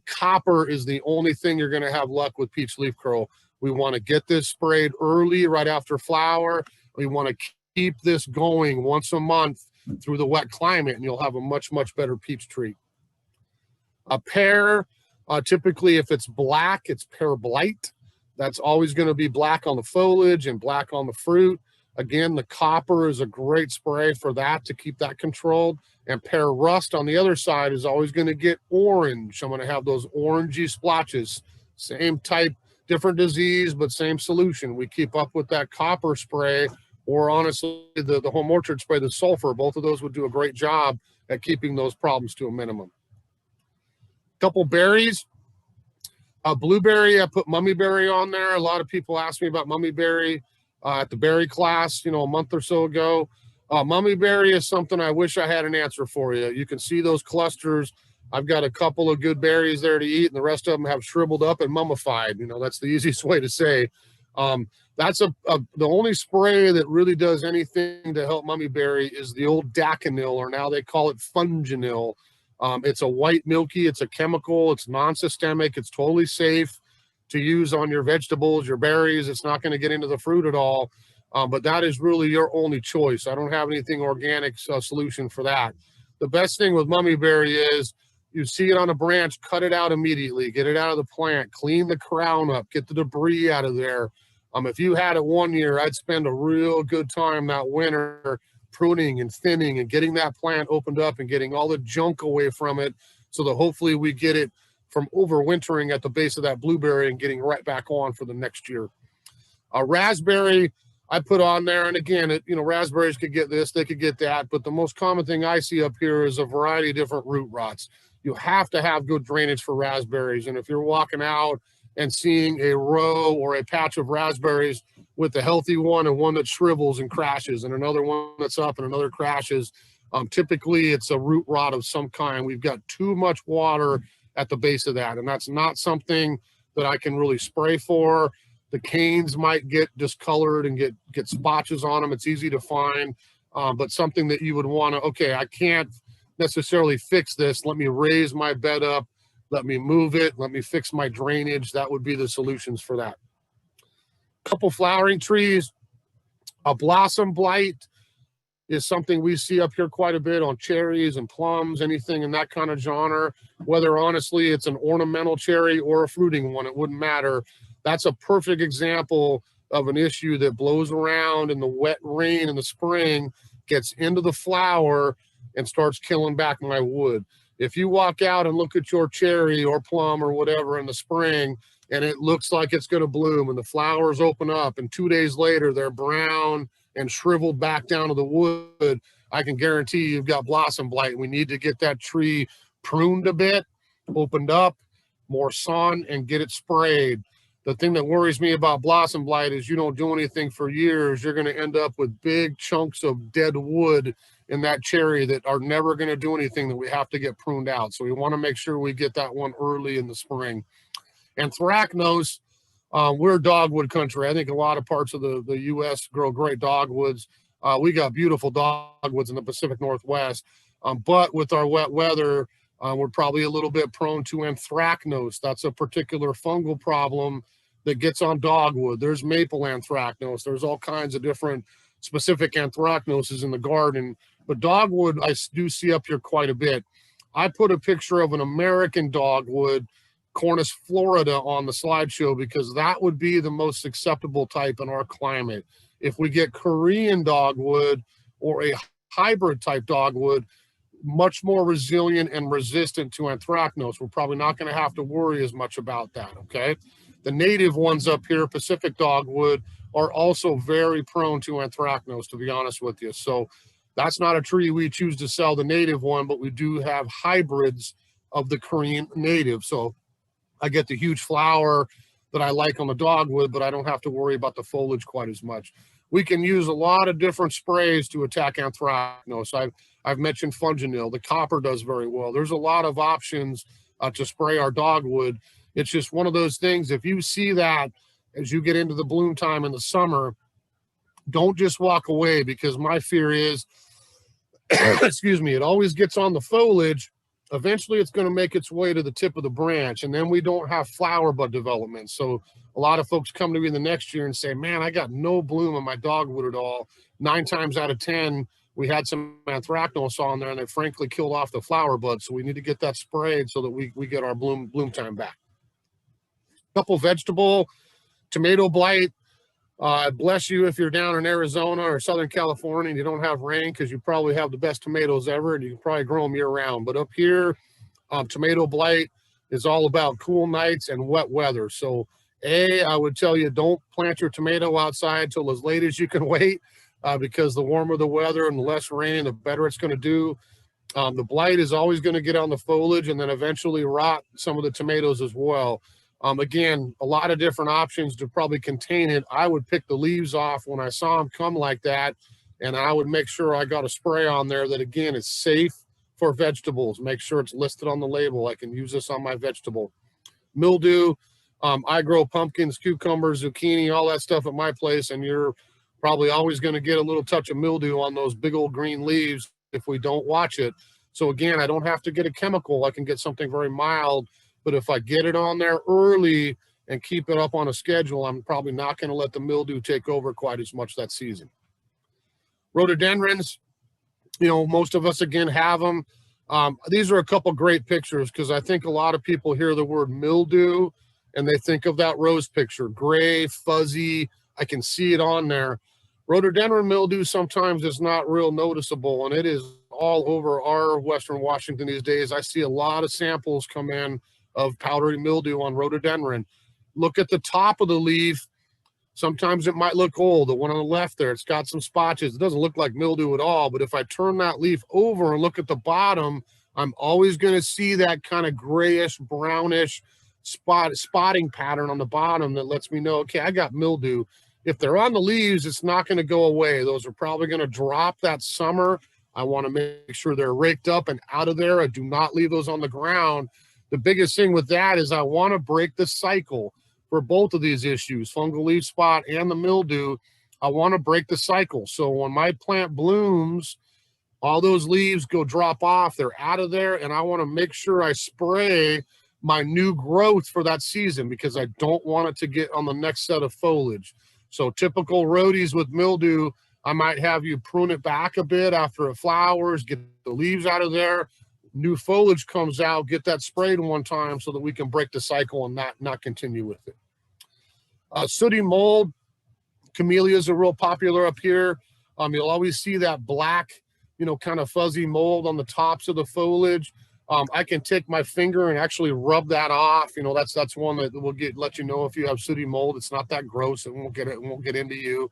Copper is the only thing you're going to have luck with peach leaf curl. We want to get this sprayed early, right after flower. We want to keep this going once a month through the wet climate, and you'll have a much, much better peach tree. A pear, typically if it's black, it's pear blight. That's always going to be black on the foliage and black on the fruit. Again, the copper is a great spray for that, to keep that controlled. And pear rust on the other side is always going to get orange. I'm going to have those orangey splotches. Same type, different disease, but same solution. We keep up with that copper spray, or honestly, the home orchard spray, the sulfur. Both of those would do a great job at keeping those problems to a minimum. Couple berries. Blueberry, I put mummyberry on there. A lot of people ask me about mummyberry at the berry class, a month or so ago. Mummyberry is something I wish I had an answer for you. You can see those clusters. I've got a couple of good berries there to eat, and the rest of them have shriveled up and mummified. That's the easiest way to say. That's the only spray that really does anything to help mummyberry is the old Daconil, or now they call it Funginil. It's a white milky, it's a chemical, it's non-systemic, it's totally safe to use on your vegetables, your berries. It's not going to get into the fruit at all, but that is really your only choice. I don't have anything organic solution for that. The best thing with mummyberry is you see it on a branch, cut it out immediately, get it out of the plant, clean the crown up, get the debris out of there. If you had it one year, I'd spend a real good time that winter pruning and thinning and getting that plant opened up and getting all the junk away from it, so that hopefully we get it from overwintering at the base of that blueberry and getting right back on for the next year. Raspberry, I put on there, and again, raspberries could get this, they could get that, but the most common thing I see up here is a variety of different root rots. You have to have good drainage for raspberries, and if you're walking out and seeing a row or a patch of raspberries with a healthy one and one that shrivels and crashes, and another one that's up and another crashes, typically it's a root rot of some kind. We've got too much water at the base of that, and that's not something that I can really spray for. The canes might get discolored and get spotches on them. It's easy to find, but something that you would want to, okay, I can't necessarily fix this. Let me raise my bed up. Let me move it. Let me fix my drainage. That would be the solutions for that. Couple flowering trees. A blossom blight is something we see up here quite a bit on cherries and plums, anything in that kind of genre, whether honestly it's an ornamental cherry or a fruiting one, it wouldn't matter. That's a perfect example of an issue that blows around in the wet rain in the spring, gets into the flower, and starts killing back my wood. If you walk out and look at your cherry or plum or whatever in the spring, and it looks like it's going to bloom and the flowers open up, and 2 days later they're brown and shriveled back down to the wood, I can guarantee you've got blossom blight. We need to get that tree pruned a bit, opened up, more sun, and get it sprayed. The thing that worries me about blossom blight is you don't do anything for years, you're going to end up with big chunks of dead wood in that cherry that are never going to do anything, that we have to get pruned out. So we want to make sure we get that one early in the spring. Anthracnose, we're dogwood country. I think a lot of parts of the U.S. grow great dogwoods. We got beautiful dogwoods in the Pacific Northwest, but with our wet weather, we're probably a little bit prone to anthracnose. That's a particular fungal problem that gets on dogwood. There's maple anthracnose. There's all kinds of different specific anthracnoses in the garden, but dogwood I do see up here quite a bit. I put a picture of an American dogwood, Cornus Florida, on the slideshow because that would be the most acceptable type in our climate. If we get Korean dogwood or a hybrid type dogwood, much more resilient and resistant to anthracnose, we're probably not going to have to worry as much about that, okay? The native ones up here, Pacific dogwood, are also very prone to anthracnose, to be honest with you. So that's not a tree we choose to sell the native one, but we do have hybrids of the Korean native. So I get the huge flower that I like on the dogwood, but I don't have to worry about the foliage quite as much. We can use a lot of different sprays to attack anthracnose. I've mentioned Funginil. The copper does very well. There's a lot of options to spray our dogwood. It's just one of those things, if you see that as you get into the bloom time in the summer, don't just walk away, because my fear is, excuse me, it always gets on the foliage. Eventually it's going to make its way to the tip of the branch, and then we don't have flower bud development. So a lot of folks come to me the next year and say, man, I got no bloom on my dogwood at all. 9 times out of 10, we had some anthracnose on there and it frankly killed off the flower bud. So we need to get that sprayed so that we get our bloom time back. Couple vegetable, tomato blight. Bless you if you're down in Arizona or Southern California and you don't have rain, because you probably have the best tomatoes ever and you can probably grow them year round. But up here, tomato blight is all about cool nights and wet weather. So I would tell you, don't plant your tomato outside till as late as you can wait, because the warmer the weather and the less rain, the better it's going to do. The blight is always going to get on the foliage and then eventually rot some of the tomatoes as well. Again, a lot of different options to probably contain it. I would pick the leaves off when I saw them come like that, and I would make sure I got a spray on there that, again, is safe for vegetables. Make sure it's listed on the label. I can use this on my vegetable. Mildew, I grow pumpkins, cucumbers, zucchini, all that stuff at my place, and you're probably always going to get a little touch of mildew on those big old green leaves if we don't watch it. So again, I don't have to get a chemical. I can get something very mild. But if I get it on there early and keep it up on a schedule, I'm probably not going to let the mildew take over quite as much that season. Rhododendrons, you know, most of us, again, have them. These are a couple great pictures, because I think a lot of people hear the word mildew and they think of that rose picture, gray, fuzzy. I can see it on there. Rhododendron mildew sometimes is not real noticeable, and it is all over our Western Washington these days. I see a lot of samples come in of powdery mildew on rhododendron. Look at the top of the leaf. Sometimes it might look old. The one on the left there, it's got some spotches. It doesn't look like mildew at all, but if I turn that leaf over and look at the bottom, I'm always going to see that kind of grayish, brownish spotting pattern on the bottom that lets me know, okay, I got mildew. If they're on the leaves, it's not going to go away. Those are probably going to drop that summer. I want to make sure they're raked up and out of there. I do not leave those on the ground. The biggest thing with that is I want to break the cycle for both of these issues, fungal leaf spot and the mildew. I want to break the cycle. So when my plant blooms, all those leaves go drop off, they're out of there, and I want to make sure I spray my new growth for that season, because I don't want it to get on the next set of foliage. So typical rhodies with mildew, I might have you prune it back a bit after it flowers, get the leaves out of there, new foliage comes out, get that sprayed one time so that we can break the cycle and not continue with it. Sooty mold, camellias are real popular up here. You'll always see that black, you know, kind of fuzzy mold on the tops of the foliage. I can take my finger and actually rub that off. You know, that's one that will let you know if you have sooty mold. It's not that gross. It won't get into you.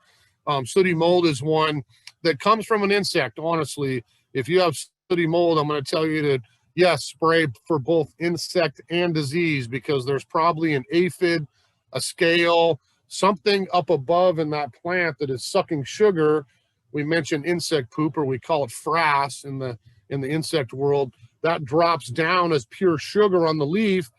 Sooty mold is one that comes from an insect. Honestly, if you have sooty mold, I'm going to tell you to, yes, spray for both insect and disease, because there's probably an aphid, a scale, something up above in that plant that is sucking sugar. We mentioned insect poop, or we call it frass in the insect world. That drops down as pure sugar on the leaf,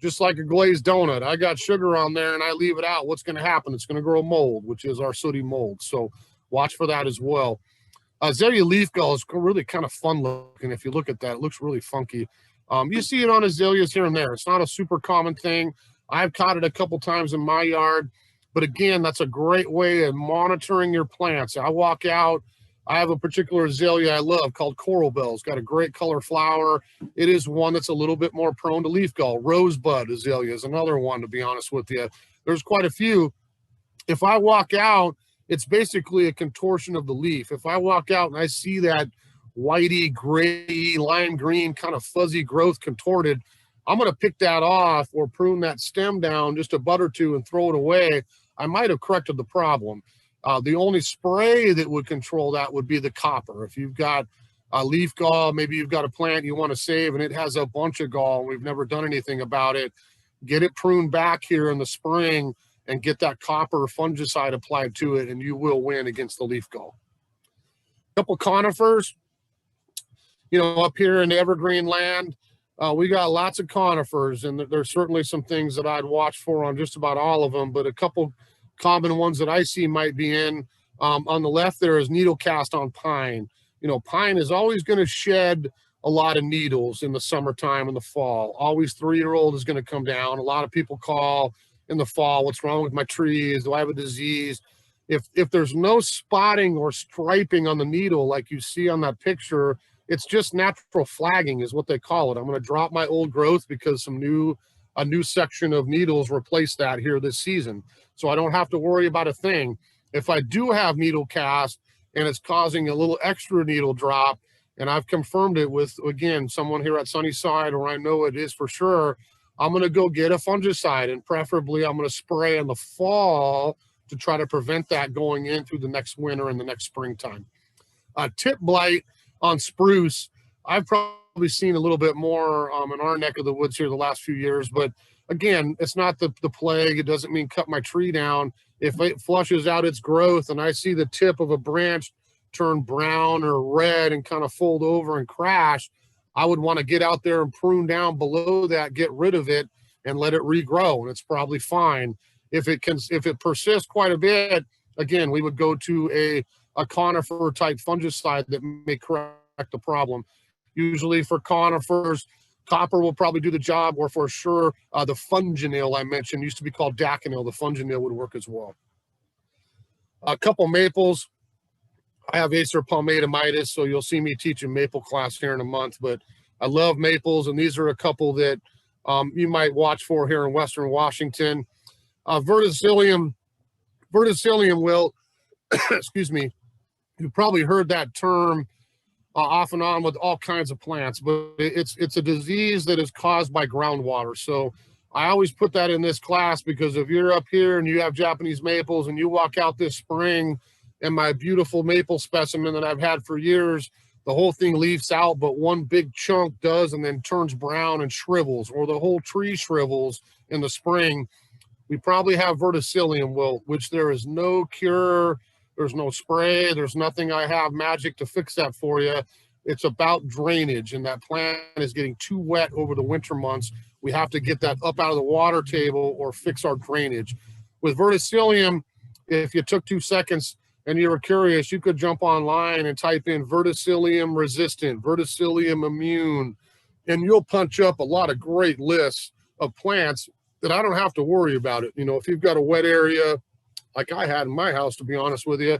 just like a glazed donut. I got sugar on there and I leave it out. What's going to happen? It's going to grow mold, which is our sooty mold. So watch for that as well. Azalea leaf gull is really kind of fun looking. If you look at that, it looks really funky. You see it on azaleas here and there. It's not a super common thing. I've caught it a couple times in my yard. But again, that's a great way of monitoring your plants. I walk out, I have a particular azalea I love called Coral Bell. It's got a great color flower. It is one that's a little bit more prone to leaf gull. Rosebud azalea is another one, to be honest with you. There's quite a few. If I walk out, it's basically a contortion of the leaf. If I walk out and I see that whitey, gray, lime green kind of fuzzy growth contorted, I'm going to pick that off or prune that stem down just a bud or two and throw it away. I might have corrected the problem. The only spray that would control that would be the copper. If you've got a leaf gall, maybe you've got a plant you want to save and it has a bunch of gall and we've never done anything about it, get it pruned back here in the spring and get that copper fungicide applied to it, and you will win against the leaf gall. A couple conifers, you know, up here in the evergreen land, we got lots of conifers, and there's certainly some things that I'd watch for on just about all of them, but a couple common ones that I see might be in. On the left there is needle cast on pine. You know, pine is always going to shed a lot of needles in the summertime and the fall. Always 3-year-old is going to come down. A lot of people call in the fall, what's wrong with my trees? Do I have a disease? If there's no spotting or striping on the needle like you see on that picture, it's just natural flagging is what they call it. I'm going to drop my old growth because a new section of needles replaced that here this season. So I don't have to worry about a thing. If I do have needle cast and it's causing a little extra needle drop, and I've confirmed it with, again, someone here at Sunnyside, or I know it is for sure, I'm going to go get a fungicide, and preferably I'm going to spray in the fall to try to prevent that going in through the next winter and the next springtime. Tip blight on spruce, I've probably seen a little bit more in our neck of the woods here the last few years, but again, it's not the plague. It doesn't mean cut my tree down. If it flushes out its growth and I see the tip of a branch turn brown or red and kind of fold over and crash, I would want to get out there and prune down below that, get rid of it, and let it regrow, and it's probably fine. If it persists quite a bit, again, we would go to a conifer type fungicide that may correct the problem. Usually for conifers, copper will probably do the job, or for sure the funginil I mentioned used to be called daconil. The funginil would work as well. A couple maples. I have Acer palmatomitis, so you'll see me teach a maple class here in a month, but I love maples, and these are a couple that you might watch for here in Western Washington. Verticillium will, excuse me, you've probably heard that term off and on with all kinds of plants, but it's a disease that is caused by groundwater. So I always put that in this class, because if you're up here and you have Japanese maples and you walk out this spring and my beautiful maple specimen that I've had for years, the whole thing leaves out, but one big chunk does and then turns brown and shrivels, or the whole tree shrivels in the spring, we probably have verticillium wilt, which there is no cure. There's no spray. There's nothing I have magic to fix that for you. It's about drainage, and that plant is getting too wet over the winter months. We have to get that up out of the water table or fix our drainage. With verticillium, if you took 2 seconds and you were curious, you could jump online and type in verticillium resistant, verticillium immune, and you'll punch up a lot of great lists of plants that I don't have to worry about it. You know, if you've got a wet area, like I had in my house, to be honest with you,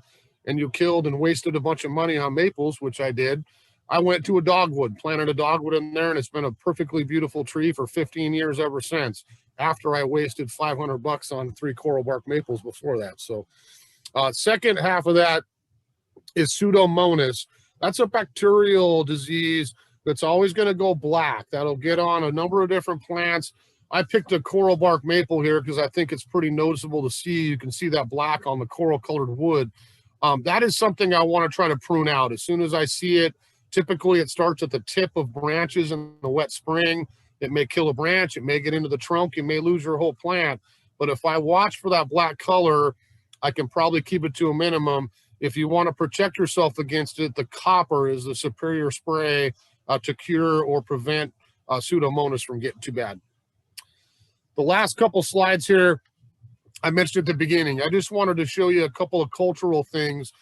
and you killed and wasted a bunch of money on maples, which I did, I went to a dogwood, planted a dogwood in there, and it's been a perfectly beautiful tree for 15 years ever since, after I wasted $500 on 3 coral bark maples before that. So second half of that is Pseudomonas. That's a bacterial disease that's always going to go black. That'll get on a number of different plants. I picked a coral bark maple here because I think it's pretty noticeable to see. You can see that black on the coral colored wood. That is something I want to try to prune out. As soon as I see it, typically it starts at the tip of branches in the wet spring. It may kill a branch. It may get into the trunk. You may lose your whole plant. But if I watch for that black color, I can probably keep it to a minimum. If you want to protect yourself against it, the copper is the superior spray to cure or prevent Pseudomonas from getting too bad. The last couple slides here, I mentioned at the beginning. I just wanted to show you a couple of cultural things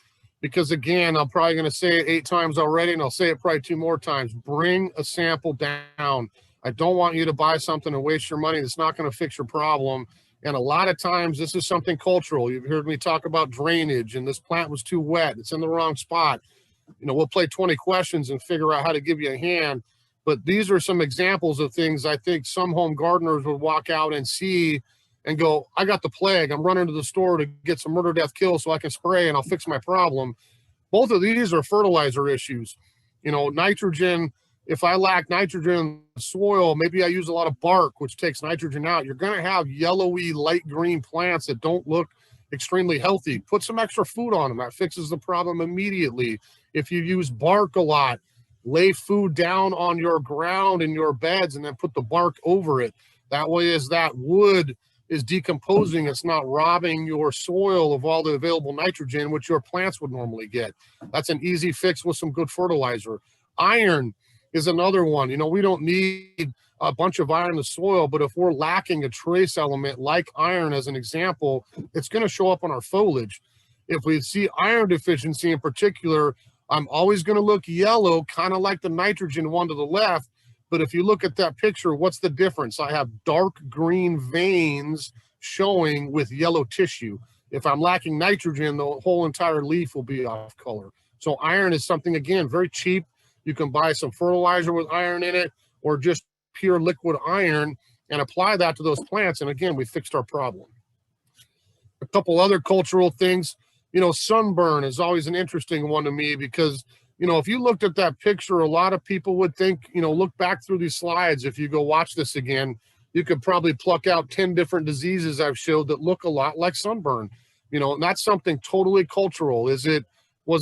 because, again, I'm probably going to say it 8 times already, and I'll say it probably 2 more times. Bring a sample down. I don't want you to buy something and waste your money that's not going to fix your problem. And a lot of times, this is something cultural. You've heard me talk about drainage, and this plant was too wet. It's in the wrong spot. You know, we'll play 20 questions and figure out how to give you a hand. But these are some examples of things I think some home gardeners would walk out and see and go, I got the plague. I'm running to the store to get some murder death kill so I can spray and I'll fix my problem. Both of these are fertilizer issues. You know, nitrogen, if I lack nitrogen in the soil, maybe I use a lot of bark, which takes nitrogen out. You're going to have yellowy, light green plants that don't look extremely healthy. Put some extra food on them. That fixes the problem immediately. If you use bark a lot, lay food down on your ground in your beds and then put the bark over it. That way, as that wood is decomposing, it's not robbing your soil of all the available nitrogen, which your plants would normally get. That's an easy fix with some good fertilizer. Iron is another one. You know, we don't need a bunch of iron in the soil, but if we're lacking a trace element like iron, as an example, it's going to show up on our foliage. If we see iron deficiency in particular, I'm always going to look yellow, kind of like the nitrogen one to the left. But if you look at that picture, what's the difference? I have dark green veins showing with yellow tissue. If I'm lacking nitrogen, the whole entire leaf will be off color. So iron is something, again, very cheap. You can buy some fertilizer with iron in it or just pure liquid iron and apply that to those plants. And again, we fixed our problem. A couple other cultural things. You know, sunburn is always an interesting one to me because, you know, if you looked at that picture, a lot of people would think, you know, look back through these slides. If you go watch this again, you could probably pluck out 10 different diseases I've showed that look a lot like sunburn. You know, and that's something totally cultural. Was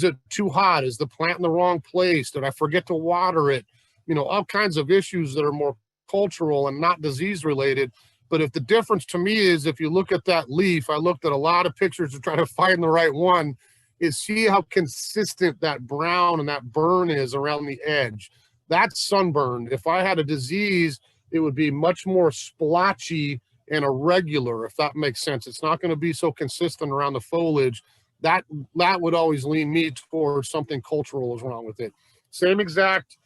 it too hot? Is the plant in the wrong place? Did I forget to water it? You know, all kinds of issues that are more cultural and not disease related. But if the difference to me is, if you look at that leaf, I looked at a lot of pictures to try to find the right one, is see how consistent that brown and that burn is around the edge. That's sunburn. If I had a disease, it would be much more splotchy and irregular, if that makes sense. It's not going to be so consistent around the foliage. That would always lean me towards something cultural is wrong with it. Same exact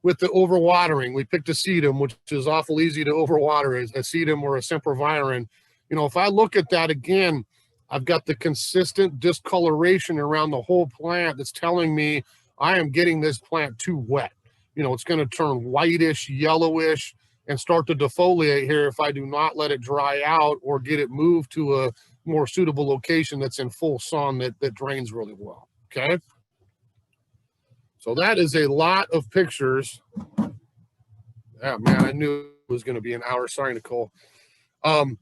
with the overwatering. We picked a sedum, which is awful easy to overwater, as a sedum or a sempervirens. You know, if I look at that again, I've got the consistent discoloration around the whole plant that's telling me I am getting this plant too wet. You know, it's going to turn whitish, yellowish, and start to defoliate here if I do not let it dry out or get it moved to a more suitable location that's in full sun that drains really well. Okay. So that is a lot of pictures. Oh man, I knew it was going to be an hour. Sorry, Nicole. You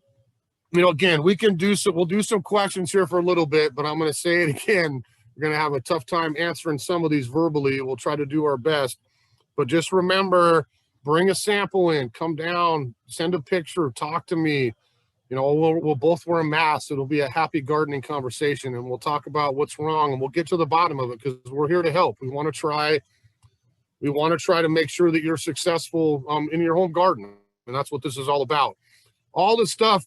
know, again, we'll do some questions here for a little bit, but I'm going to say it again. We're going to have a tough time answering some of these verbally. We'll try to do our best, but just remember, bring a sample in, come down, send a picture, talk to me. You know, we'll both wear a mask. It'll be a happy gardening conversation, and we'll talk about what's wrong, and we'll get to the bottom of it because we're here to help. We want to try to make sure that you're successful in your home garden, and that's what this is all about. All the stuff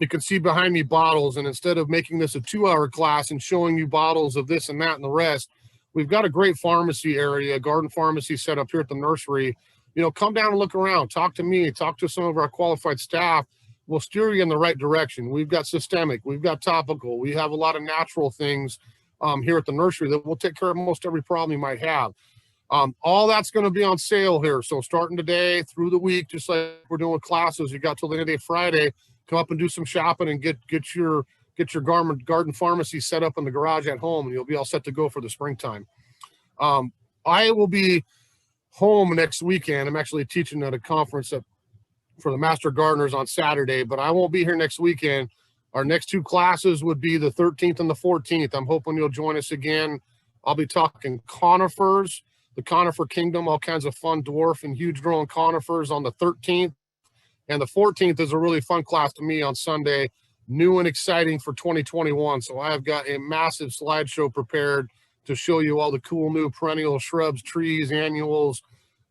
you can see behind me, bottles, and instead of making this a 2-hour class and showing you bottles of this and that and the rest, we've got a great pharmacy area, garden pharmacy set up here at the nursery. You know, come down and look around, talk to me, talk to some of our qualified staff. We'll steer you in the right direction. We've got systemic, we've got topical, we have a lot of natural things here at the nursery that will take care of most every problem you might have. All that's going to be on sale here. So starting today through the week, just like we're doing classes, you got till the end of the day Friday, come up and do some shopping and get your garden pharmacy set up in the garage at home, and you'll be all set to go for the springtime. I will be home next weekend. I'm actually teaching at a conference for the Master Gardeners on Saturday, but I won't be here next weekend. Our next two classes would be the 13th and the 14th. I'm hoping you'll join us again. I'll be talking conifers, the conifer kingdom, all kinds of fun dwarf and huge growing conifers on the 13th. And the 14th is a really fun class to me on Sunday, new and exciting for 2021. So I've got a massive slideshow prepared to show you all the cool new perennial shrubs, trees, annuals.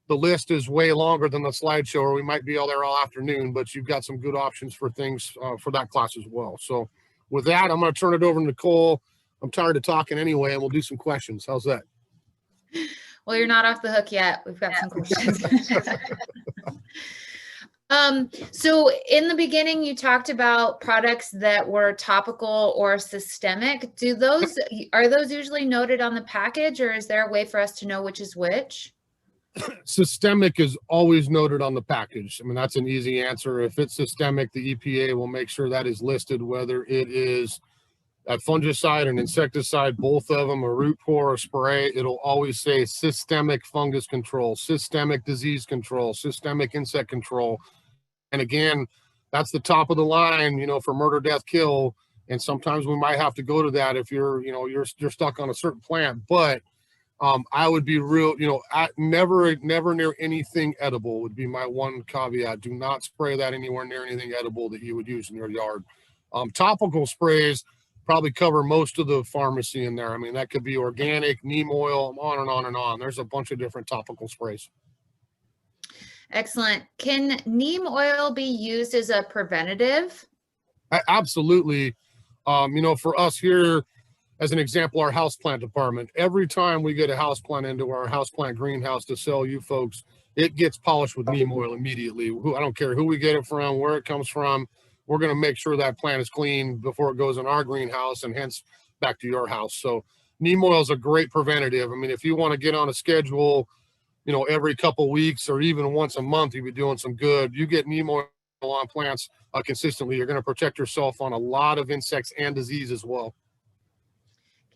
The list is way longer than the slideshow, or we might be all there all afternoon, but you've got some good options for things for that class as well. So with that, I'm going to turn it over to Nicole. I'm tired of talking anyway, and we'll do some questions. How's that? Well, you're not off the hook yet. We've got some questions. So in the beginning, you talked about products that were topical or systemic. Are those usually noted on the package, or is there a way for us to know which is which? Systemic is always noted on the package. I mean, that's an easy answer. If it's systemic, the EPA will make sure that is listed, whether it is a fungicide, an insecticide, both of them, a root pour, a spray. It'll always say systemic fungus control, systemic disease control, systemic insect control. And again, that's the top of the line, you know, for murder, death, kill. And sometimes we might have to go to that if you're stuck on a certain plant. But I would be real, never near anything edible would be my one caveat. Do not spray that anywhere near anything edible that you would use in your yard. Topical sprays probably cover most of the pharmacy in there. I mean, that could be organic, neem oil, on and on and on. There's a bunch of different topical sprays. Excellent. Can neem oil be used as a preventative? Absolutely. For us here, as an example, our houseplant department, every time we get a houseplant into our houseplant greenhouse to sell you folks, it gets polished with neem oil immediately. I don't care who we get it from, where it comes from. We're going to make sure that plant is clean before it goes in our greenhouse and hence back to your house. So neem oil is a great preventative. I mean, if you want to get on a schedule, every couple weeks or even once a month, you'd be doing some good. You get neem oil on plants consistently, you're going to protect yourself on a lot of insects and disease as well.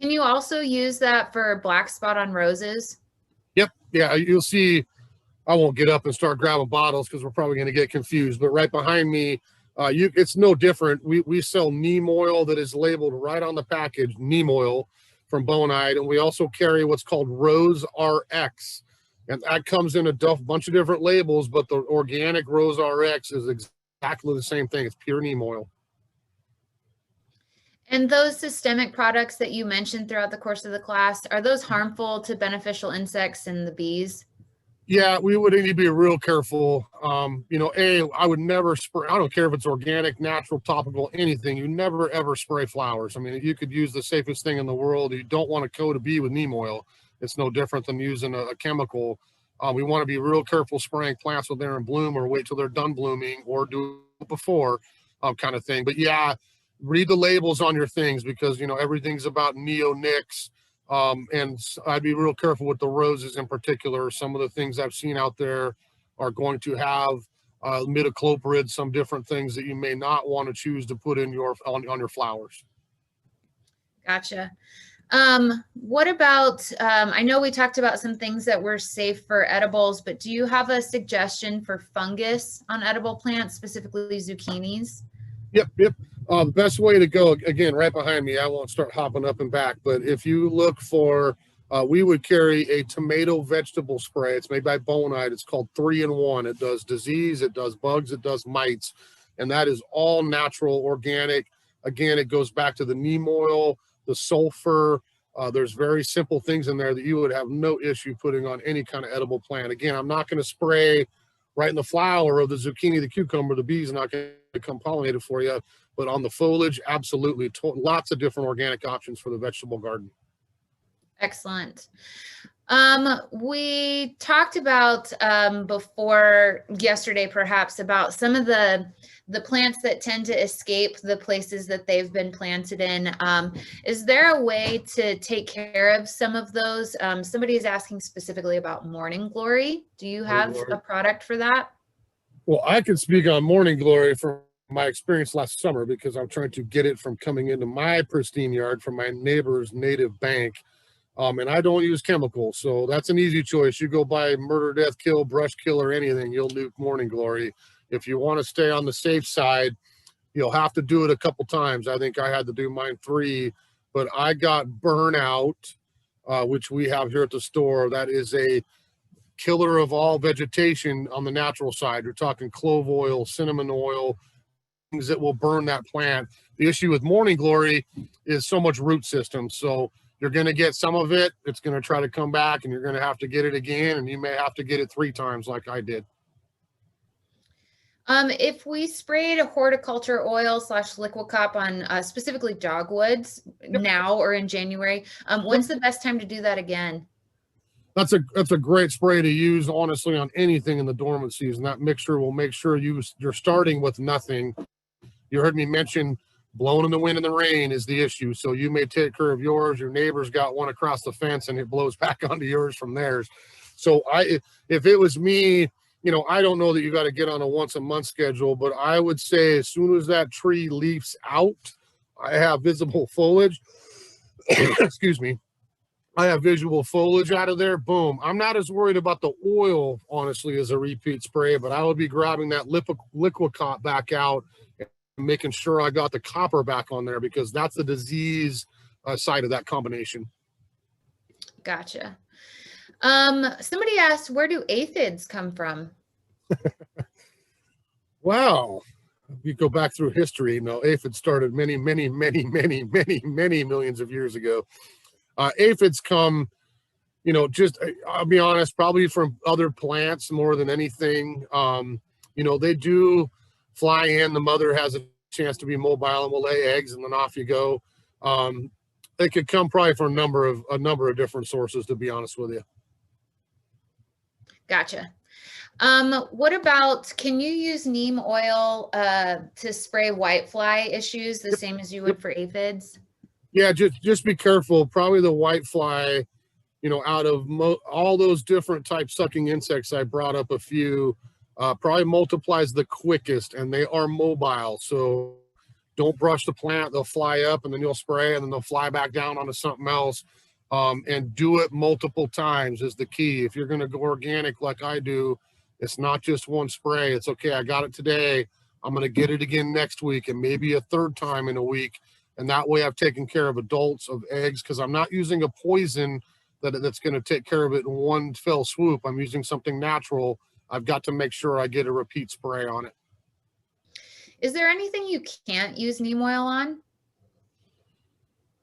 Can you also use that for black spot on roses? Yep. Yeah, you'll see. I won't get up and start grabbing bottles because we're probably going to get confused. But right behind me, it's no different. We sell neem oil that is labeled right on the package, neem oil from Bonide. And we also carry what's called Rose RX. And that comes in a bunch of different labels, but the organic Rose RX is exactly the same thing. It's pure neem oil. And those systemic products that you mentioned throughout the course of the class, are those harmful to beneficial insects and the bees? Yeah, we would need to be real careful. I would never spray. I don't care if it's organic, natural, topical, anything. You never, ever spray flowers. I mean, you could use the safest thing in the world. You don't want to coat a bee with neem oil. It's no different than using a chemical. We want to be real careful spraying plants when they're in bloom or wait till they're done blooming or do it before kind of thing. But yeah, read the labels on your things because, everything's about neonics. And I'd be real careful with the roses in particular. Some of the things I've seen out there are going to have midicloprid, some different things that you may not want to choose to put in on your flowers. Gotcha. What about, I know we talked about some things that were safe for edibles, but do you have a suggestion for fungus on edible plants, specifically zucchinis? Yep. The best way to go, again, right behind me, I won't start hopping up and back, but if you look for, we would carry a tomato vegetable spray. It's made by Bonide. It's called 3-in-1. It does disease, it does bugs, it does mites, and that is all natural, organic. Again, it goes back to the neem oil, the sulfur. There's very simple things in there that you would have no issue putting on any kind of edible plant. Again, I'm not going to spray right in the flower of the zucchini, the cucumber, the bees are not going to come pollinate it for you. But on the foliage, absolutely. Lots of different organic options for the vegetable garden. Excellent. We talked about before yesterday, perhaps, about some of the plants that tend to escape the places that they've been planted in. Is there a way to take care of some of those? Somebody is asking specifically about morning glory. Do you have a product for that? Well, I can speak on morning glory from my experience last summer because I'm trying to get it from coming into my pristine yard from my neighbor's native bank. And I don't use chemicals, so that's an easy choice. You go buy murder, death, kill, brush kill, or anything, you'll nuke morning glory. If you want to stay on the safe side, you'll have to do it a couple times. I think I had to do mine 3, but I got burnout, which we have here at the store. That is a killer of all vegetation on the natural side. You're talking clove oil, cinnamon oil, things that will burn that plant. The issue with morning glory is so much root system. So you're going to get some of it. It's going to try to come back and you're going to have to get it again. And you may have to get it 3 times like I did. If we sprayed a horticulture oil / liquid cop on specifically dogwoods now or in January, when's the best time to do that again? That's a great spray to use, honestly, on anything in the dormant season. That mixture will make sure you're starting with nothing. You heard me mention blowing in the wind and the rain is the issue. So you may take care of yours. Your neighbor's got one across the fence and it blows back onto yours from theirs. So if it was me, I don't know that you got to get on a once a month schedule, but I would say as soon as that tree leaves out, I have visible foliage. Excuse me. I have visual foliage out of there. Boom. I'm not as worried about the oil, honestly, as a repeat spray, but I would be grabbing that liquid cop back out, making sure I got the copper back on there because that's the disease side of that combination. Gotcha. Somebody asked, where do aphids come from? Wow. If you go back through history, aphids started many millions of years ago. Aphids come, I'll be honest, probably from other plants more than anything. They do fly in. The mother has a chance to be mobile and will lay eggs, and then off you go. They could come probably from a number of different sources, to be honest with you. Gotcha. What about, can you use neem oil to spray whitefly issues the same as you would for aphids? Yeah, just be careful. Probably the whitefly, out of all those different type sucking insects, I brought up a few, probably multiplies the quickest, and they are mobile. So don't brush the plant. They'll fly up and then you'll spray and then they'll fly back down onto something else. And do it multiple times is the key. If you're going to go organic like I do, it's not just one spray. It's okay, I got it today. I'm going to get it again next week and maybe a 3rd time in a week. And that way I've taken care of adults of eggs because I'm not using a poison that's going to take care of it in one fell swoop. I'm using something natural. I've got to make sure I get a repeat spray on it. Is there anything you can't use neem oil on?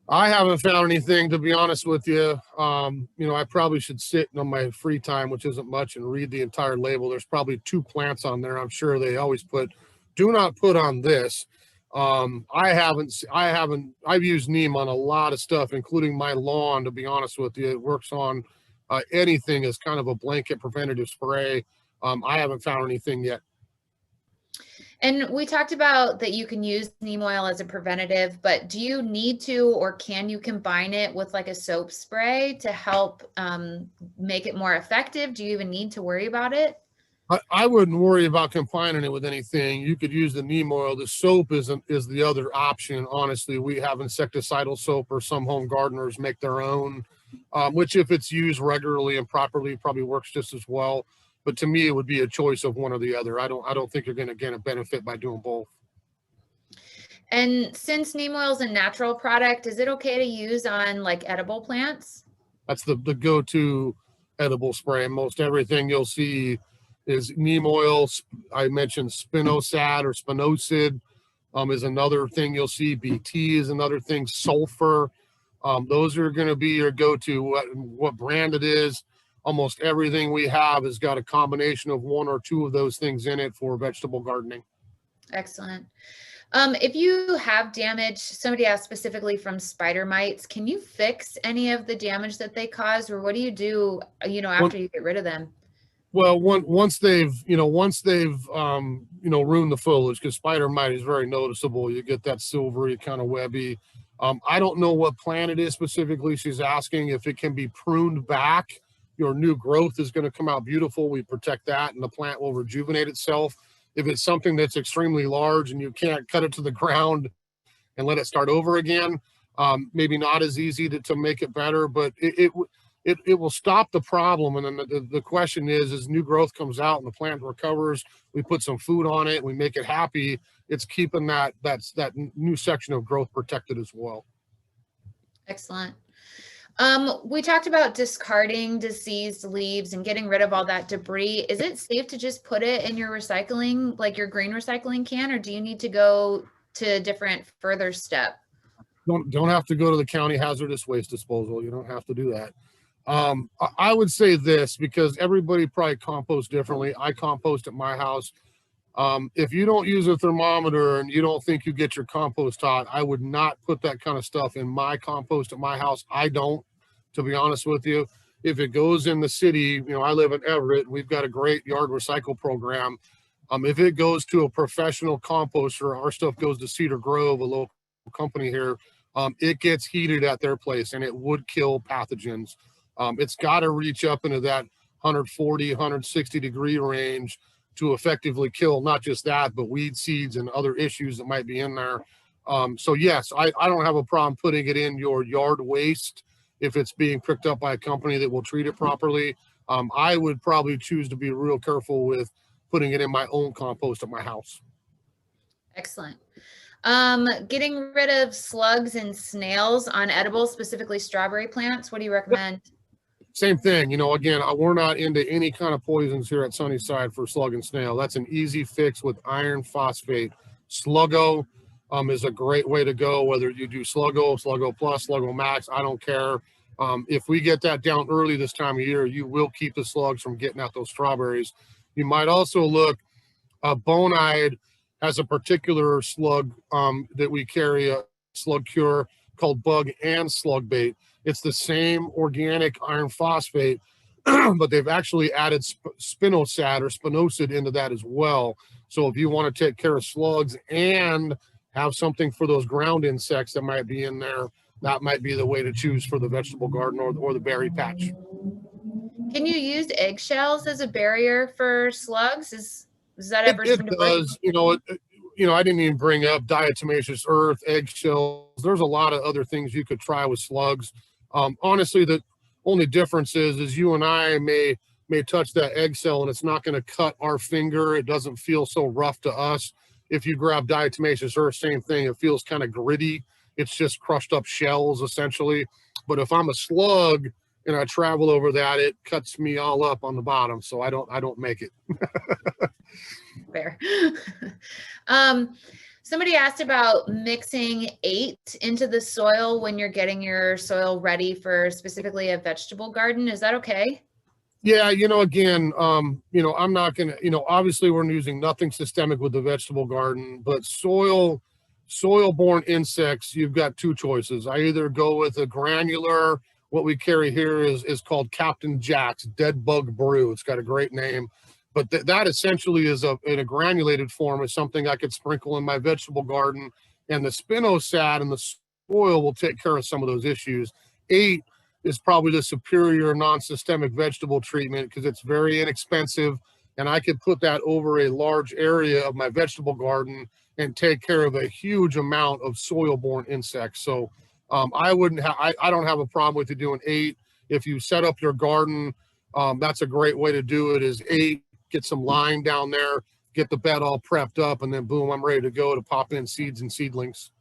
I haven't found anything, to be honest with you. I probably should sit on my free time, which isn't much, and read the entire label. There's probably 2 plants on there. I'm sure they always put, do not put on this. I've used neem on a lot of stuff, including my lawn, to be honest with you. It works on anything as kind of a blanket preventative spray. I haven't found anything yet. And we talked about that you can use neem oil as a preventative, but do you need to, or can you combine it with like a soap spray to help make it more effective? Do you even need to worry about it? I wouldn't worry about combining it with anything. You could use the neem oil. The soap is the other option. Honestly, we have insecticidal soap, or some home gardeners make their own, which if it's used regularly and properly, probably works just as well. But to me, it would be a choice of one or the other. I don't think you're going to get a benefit by doing both. And since neem oil is a natural product, is it okay to use on like edible plants? That's the go-to edible spray. Most everything you'll see is neem oil. I mentioned spinosad or spinosad is another thing you'll see. BT is another thing. Sulfur. Those are going to be your go-to. What brand it is. Almost everything we have has got a combination of 1 or 2 of those things in it for vegetable gardening. Excellent. If you have damage, somebody asked specifically from spider mites, can you fix any of the damage that they cause, or what do you do, after you get rid of them? Well, once they've ruined the foliage, because spider mite is very noticeable. You get that silvery kind of webby. I don't know what plant it is specifically. She's asking if it can be pruned back. Your new growth is going to come out beautiful. We protect that, and the plant will rejuvenate itself. If it's something that's extremely large and you can't cut it to the ground and let it start over again, maybe not as easy to make it better, but it will stop the problem. And then the question is, as new growth comes out and the plant recovers, we put some food on it, we make it happy. It's keeping that new section of growth protected as well. Excellent. We talked about discarding diseased leaves and getting rid of all that debris. Is it safe to just put it in your recycling, like your green recycling can, or do you need to go to a different further step? Don't have to go to the county hazardous waste disposal. You don't have to do that. I would say this, because everybody probably composts differently. I compost at my house. If you don't use a thermometer and you don't think you get your compost hot, I would not put that kind of stuff in my compost at my house. I don't, to be honest with you. If it goes in the city, I live in Everett, we've got a great yard recycle program. If it goes to a professional composter, our stuff goes to Cedar Grove, a local company here, it gets heated at their place and it would kill pathogens. It's got to reach up into that 140, 160 degree range to effectively kill not just that, but weed seeds and other issues that might be in there. So yes, I don't have a problem putting it in your yard waste if it's being picked up by a company that will treat it properly. I would probably choose to be real careful with putting it in my own compost at my house. Excellent. Getting rid of slugs and snails on edibles, specifically strawberry plants, what do you recommend? Same thing, again, we're not into any kind of poisons here at Sunnyside for slug and snail. That's an easy fix with iron phosphate. Sluggo is a great way to go, whether you do Sluggo, Sluggo Plus, Sluggo Max, I don't care. If we get that down early this time of year, you will keep the slugs from getting at those strawberries. You might also look, Bone-Eyed has a particular slug that we carry, a slug cure called Bug and Slug Bait. It's the same organic iron phosphate, but they've actually added spinosad or spinosad into that as well. So if you want to take care of slugs and have something for those ground insects that might be in there, that might be the way to choose for the vegetable garden or the berry patch. Can you use eggshells as a barrier for slugs? Is that ever something to does, I didn't even bring up diatomaceous earth, eggshells. There's a lot of other things you could try with slugs. Honestly, the only difference is you and I may touch that eggshell and it's not going to cut our finger. It doesn't feel so rough to us. If you grab diatomaceous earth, same thing. It feels kind of gritty. It's just crushed up shells essentially. But if I'm a slug and I travel over that, it cuts me all up on the bottom. So I don't make it. Fair. Somebody asked about mixing 8 into the soil when you're getting your soil ready for specifically a vegetable garden. Is that okay? Yeah, again, I'm not going to, obviously we're using nothing systemic with the vegetable garden, but soil-borne insects, you've got two choices. I either go with a granular, what we carry here is called Captain Jack's Dead Bug Brew. It's got a great name. But that essentially is in a granulated form is something I could sprinkle in my vegetable garden, and the spinosad and the soil will take care of some of those issues. 8 is probably the superior non-systemic vegetable treatment because it's very inexpensive, and I could put that over a large area of my vegetable garden and take care of a huge amount of soil-borne insects. So I don't have a problem with you doing 8. If you set up your garden, that's a great way to do it is 8. Get some lime down there, get the bed all prepped up, and then boom, I'm ready to go to pop in seeds and seedlings.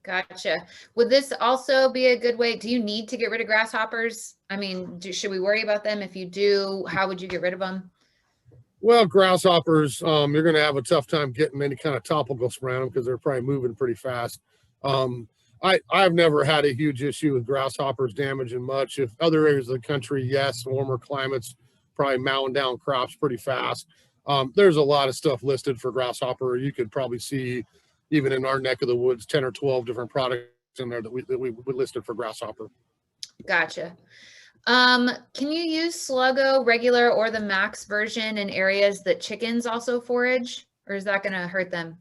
Gotcha. Would this also be a good way? Do you need to get rid of grasshoppers? I mean, should we worry about them? If you do, how would you get rid of them? Well, grasshoppers, you're going to have a tough time getting any kind of topical spray on them because they're probably moving pretty fast. I've never had a huge issue with grasshoppers damaging much. If other areas of the country, yes, warmer climates, probably mowing down crops pretty fast. There's a lot of stuff listed for grasshopper. You could probably see, even in our neck of the woods, 10 or 12 different products in there that we listed for grasshopper. Gotcha. Can you use Sluggo regular or the max version in areas that chickens also forage, or is that going to hurt them?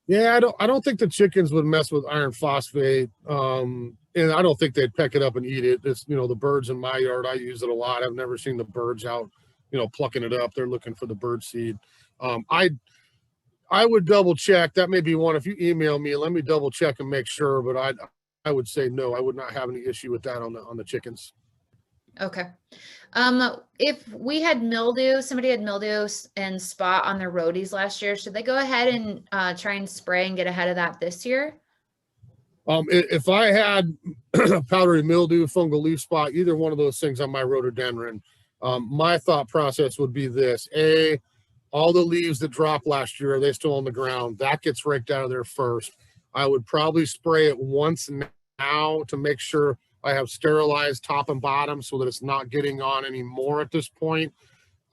Yeah, I don't think the chickens would mess with iron phosphate. And I don't think they'd peck it up and eat it. It's, you know, the birds in my yard, I use it a lot. I've never seen the birds out, you know, plucking it up. They're looking for the bird seed. I would double check. That may be one. If you email me, let me double check and make sure. But I would say no. I would not have any issue with that on the chickens. Okay. If we had mildew, somebody had mildew and spot on their roadies last year, should they go ahead and try and spray and get ahead of that this year? If I had powdery mildew, fungal leaf spot, either one of those things on my rhododendron, my thought process would be this: all the leaves that dropped last year, are they still on the ground? That gets raked out of there first. I would probably spray it once now to make sure I have sterilized top and bottom so that it's not getting on anymore at this point.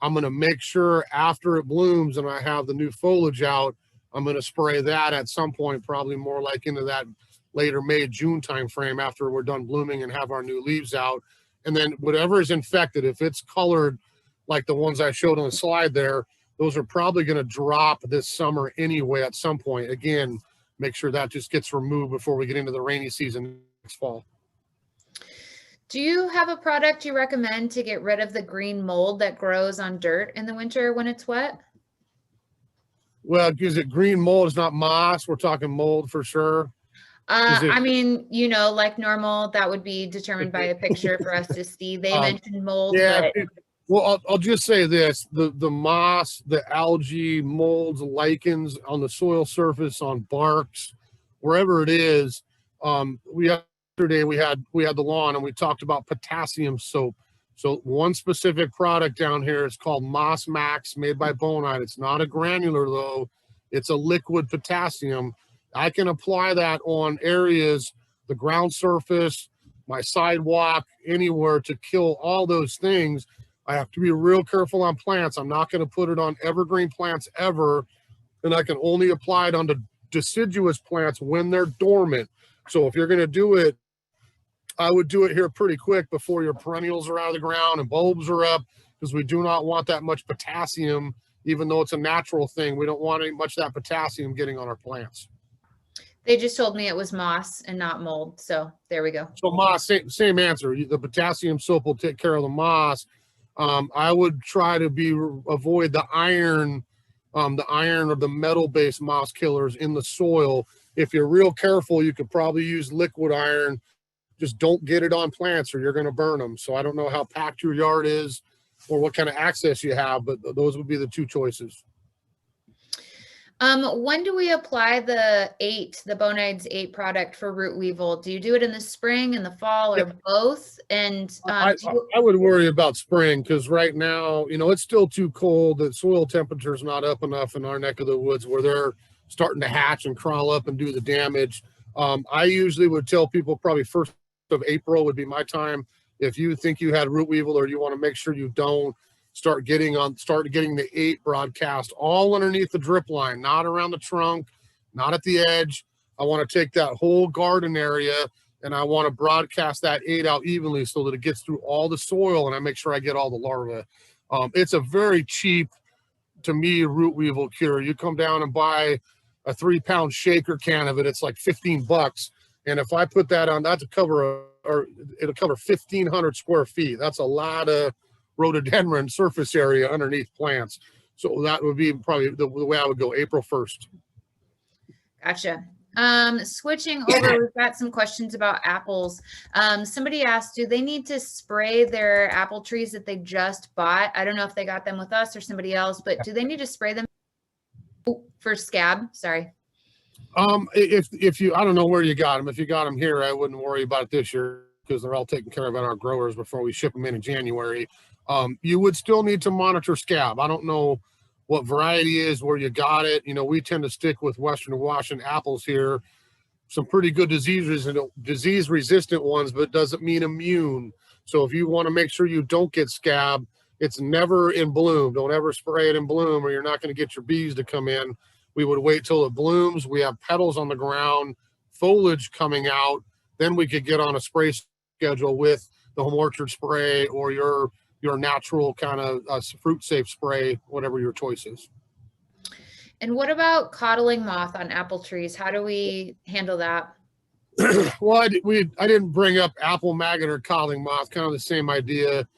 I'm going to make sure after it blooms and I have the new foliage out, I'm going to spray that at some point, probably more like into that later May, June timeframe after we're done blooming and have our new leaves out. And then whatever is infected, if it's colored like the ones I showed on the slide there, those are probably going to drop this summer anyway at some point. Again, make sure that just gets removed before we get into the rainy season next fall. Do you have a product you recommend to get rid of the green mold that grows on dirt in the winter when it's wet? Well, is it green mold? It's not moss. We're talking mold for sure. I mean, you know, like normal, that would be determined by a picture for us to see. They mentioned mold. Yeah. But... Well, I'll just say this: the moss, the algae, molds, lichens on the soil surface, on barks, wherever it is. Yesterday we had the lawn and we talked about potassium soap. So one specific product down here is called Moss Max, made by Bonite. It's not a granular though; it's a liquid potassium. I can apply that on areas, the ground surface, my sidewalk, anywhere, to kill all those things. I have to be real careful on plants. I'm not going to put it on evergreen plants ever, and I can only apply it on the deciduous plants when they're dormant. So if you're going to do it, I would do it here pretty quick before your perennials are out of the ground and bulbs are up, because we do not want that much potassium, even though it's a natural thing. We don't want any much of that potassium getting on our plants. They just told me it was moss and not mold. So there we go. So moss, same answer. The potassium soap will take care of the moss. I would try to avoid the iron or the metal-based moss killers in the soil. If you're real careful, you could probably use liquid iron. Just don't get it on plants or you're going to burn them. So I don't know how packed your yard is or what kind of access you have, but those would be the two choices. When do we apply the Bonite's 8 product for root weevil? Do you do it in the spring, in the fall, or both? And I would worry about spring, because right now, you know, it's still too cold. The soil temperature is not up enough in our neck of the woods where they're starting to hatch and crawl up and do the damage. I usually would tell people probably 1st of April would be my time. If you think you had root weevil or you want to make sure you don't, start getting the 8 broadcast all underneath the drip line, not around the trunk, not at the edge. I want to take that whole garden area and I want to broadcast that 8 out evenly so that it gets through all the soil and I make sure I get all the larvae. It's a very cheap, to me, root weevil cure. You come down and buy a 3-pound shaker can of it, it's like $15. And if I put that on, it'll cover 1,500 square feet. That's a lot of rhododendron surface area underneath plants. So that would be probably the way I would go, April 1st. Gotcha. Switching over, we've got some questions about apples. Somebody asked, do they need to spray their apple trees that they just bought? I don't know if they got them with us or somebody else, but do they need to spray them for scab? Sorry. If you, I don't know where you got them. If you got them here, I wouldn't worry about it this year because they're all taken care of at our growers before we ship them in January. You would still need to monitor scab. I don't know what variety is, where you got it. You know, we tend to stick with Western Washington apples here. Some pretty good disease resistant ones, but it doesn't mean immune. So if you want to make sure you don't get scab, It's never in bloom. Don't ever spray it in bloom or you're not going to get your bees to come in. We would wait till it blooms. We have petals on the ground, foliage coming out. Then we could get on a spray schedule with the home orchard spray or your natural kind of fruit safe spray, whatever your choice is. And what about coddling moth on apple trees? How do we handle that? Well, I didn't bring up apple maggot or coddling moth, kind of the same idea.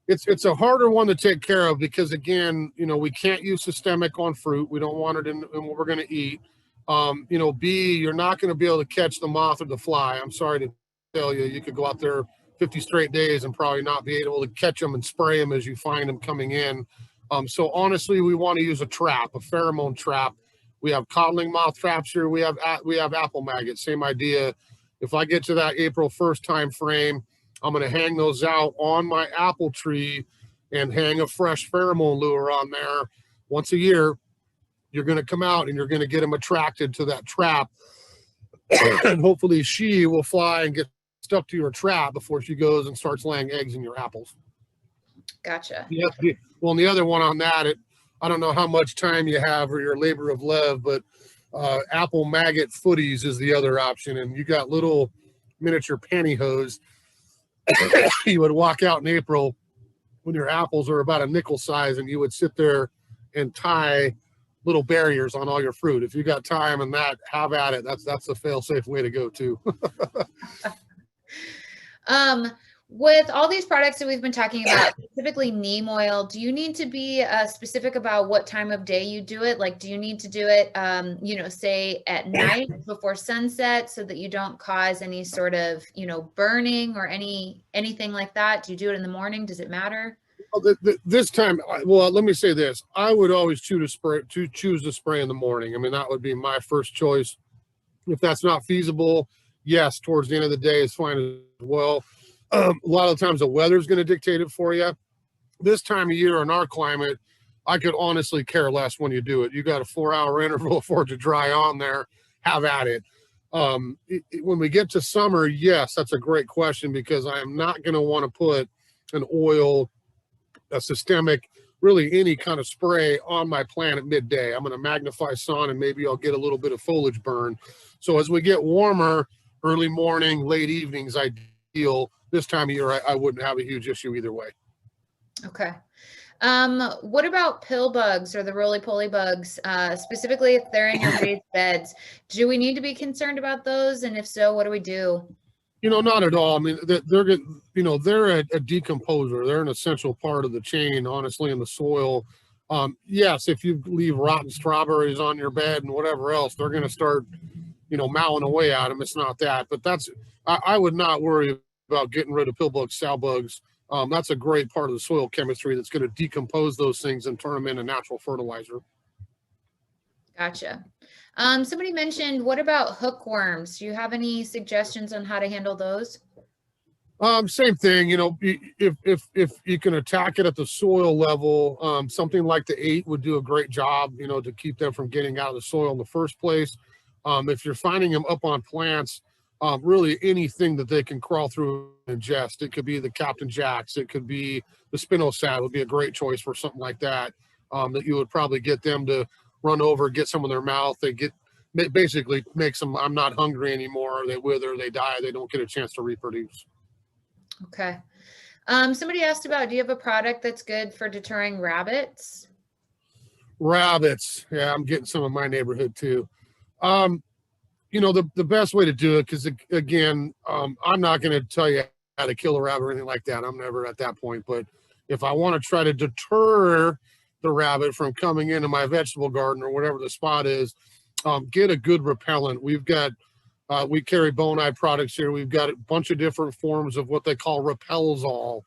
It's a harder one to take care of because, again, you know, we can't use systemic on fruit. We don't want it in what we're going to eat. You know, you're not going to be able to catch the moth or the fly. I'm sorry to tell you, you could go out there 50 straight days and probably not be able to catch them and spray them as you find them coming in. So honestly, we want to use a trap, a pheromone trap. We have coddling moth traps here. We have apple maggots, same idea. If I get to that April 1st time frame, I'm going to hang those out on my apple tree and hang a fresh pheromone lure on there. Once a year, you're going to come out and you're going to get them attracted to that trap. And hopefully she will fly and get stuck to your trap before she goes and starts laying eggs in your apples. Gotcha. Yeah. Well, and the other one on that, I don't know how much time you have or your labor of love, but apple maggot footies is the other option. And you got little miniature pantyhose. You would walk out in April when your apples are about a nickel size and you would sit there and tie little barriers on all your fruit. If you got time and that, have at it. That's a fail-safe way to go too. With all these products that we've been talking about, specifically neem oil, do you need to be specific about what time of day you do it? Like, do you need to do it, you know, say at night before sunset so that you don't cause any sort of, you know, burning or anything like that? Do you do it in the morning? Does it matter? Well, this time, well, let me say this. I would always choose to spray in the morning. I mean, that would be my first choice. If that's not feasible, yes, towards the end of the day is fine as well. A lot of the times the weather's going to dictate it for you. This time of year in our climate, I could honestly care less when you do it. You got a 4-hour interval for it to dry on there. Have at it. When we get to summer, yes, that's a great question because I am not going to want to put an oil, a systemic, really any kind of spray on my plant at midday. I'm going to magnify sun and maybe I'll get a little bit of foliage burn. So as we get warmer, early morning, late evenings, ideal. This time of year, I wouldn't have a huge issue either way. Okay. What about pill bugs or the roly-poly bugs, specifically if they're in your raised beds? Do we need to be concerned about those? And if so, what do we do? You know, not at all. I mean, they're a decomposer. They're an essential part of the chain, honestly, in the soil. Yes, if you leave rotten strawberries on your bed and whatever else, they're going to start, you know, mowing away at them. It's not that. But I would not worry about getting rid of pill bugs, sow bugs. That's a great part of the soil chemistry that's going to decompose those things and turn them into natural fertilizer. Gotcha. Somebody mentioned, what about hookworms? Do you have any suggestions on how to handle those? Same thing, you know, if you can attack it at the soil level, something like the 8 would do a great job, you know, to keep them from getting out of the soil in the first place. If you're finding them up on plants, really anything that they can crawl through and ingest. It could be the Captain Jacks, it could be the spinosad would be a great choice for something like that. That you would probably get them to run over, get some in their mouth. They basically makes them, I'm not hungry anymore. They wither, they die, they don't get a chance to reproduce. Okay. Somebody asked about, do you have a product that's good for deterring rabbits? Rabbits, yeah, I'm getting some in my neighborhood too. You know, the best way to do it, because again, I'm not going to tell you how to kill a rabbit or anything like that. I'm never at that point. But if I want to try to deter the rabbit from coming into my vegetable garden or whatever the spot is, get a good repellent. We've got, we carry Bone-Eye products here. We've got a bunch of different forms of what they call Repelzol.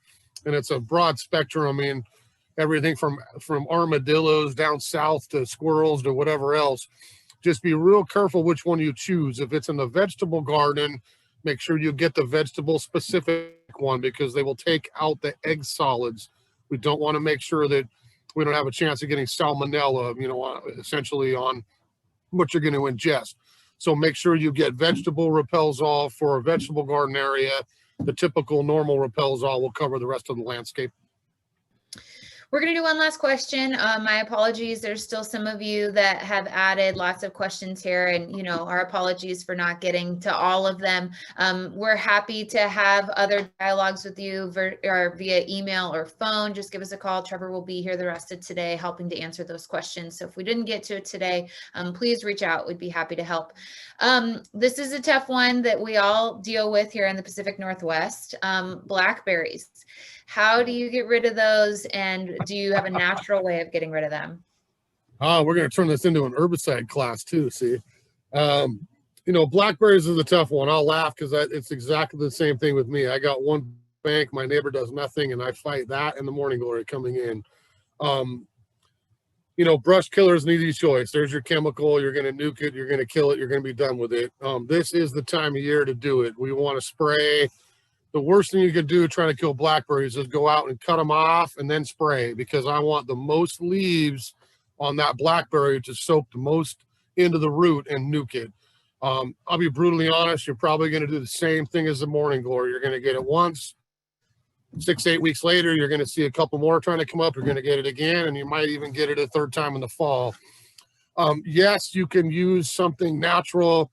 And it's a broad spectrum. I mean, everything from armadillos down south to squirrels to whatever else. Just be real careful which one you choose. If it's in the vegetable garden, make sure you get the vegetable specific one because they will take out the egg solids. We don't want to make sure that we don't have a chance of getting salmonella, you know, essentially on what you're going to ingest. So make sure you get vegetable Repelzol for a vegetable garden area. the typical normal repels all will cover the rest of the landscape. We're going to do one last question. My apologies. There's still some of you that have added lots of questions here, and our apologies for not getting to all of them. We're happy to have other dialogues with you via email or phone. Just give us a call. Trevor will be here the rest of today helping to answer those questions. So if we didn't get to it today, please reach out. We'd be happy to help. This is a tough one that we all deal with here in the Pacific Northwest. Blackberries. How do you get rid of those, and do you have a natural way of getting rid of them? Oh, we're going to turn this into an herbicide class too, see? Blackberries is a tough one. I'll laugh because it's exactly the same thing with me. I got one bank, my neighbor does nothing, and I fight that and the morning glory coming in. Brush killer is an easy choice. There's your chemical. You're going to nuke it. You're going to kill it. You're going to be done with it. This is the time of year to do it. We want to spray. The worst thing you could do trying to kill blackberries is go out and cut them off and then spray, because I want the most leaves on that blackberry to soak the most into the root and nuke it. I'll be brutally honest, you're probably going to do the same thing as the morning glory. You're going to get it once, 6-8 weeks later, you're going to see a couple more trying to come up. You're going to get it again, and you might even get it a third time in the fall. Yes, you can use something natural.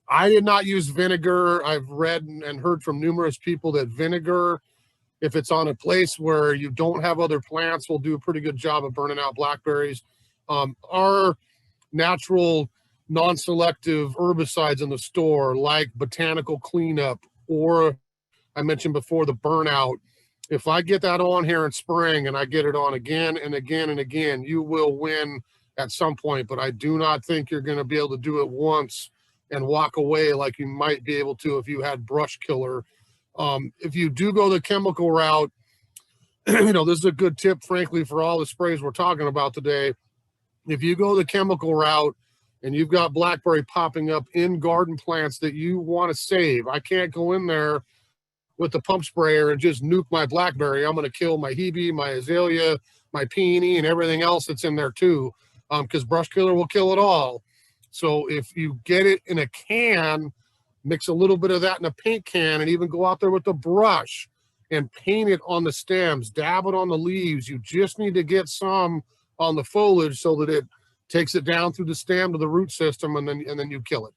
I did not use vinegar. I've read and heard from numerous people that vinegar, if it's on a place where you don't have other plants, will do a pretty good job of burning out blackberries. Our natural non-selective herbicides in the store, like botanical cleanup, or I mentioned before the burnout, if I get that on here in spring and I get it on again and again and again, you will win at some point. But I do not think you're going to be able to do it once and walk away like you might be able to if you had brush killer. If you do go the chemical route, this is a good tip, frankly, for all the sprays we're talking about today. If you go the chemical route and you've got blackberry popping up in garden plants that you want to save, I can't go in there with the pump sprayer and just nuke my blackberry. I'm going to kill my hebe, my azalea, my peony, and everything else that's in there too, because brush killer will kill it all. So if you get it in a can, mix a little bit of that in a paint can, and even go out there with a brush and paint it on the stems, dab it on the leaves. You just need to get some on the foliage so that it takes it down through the stem to the root system, and then you kill it.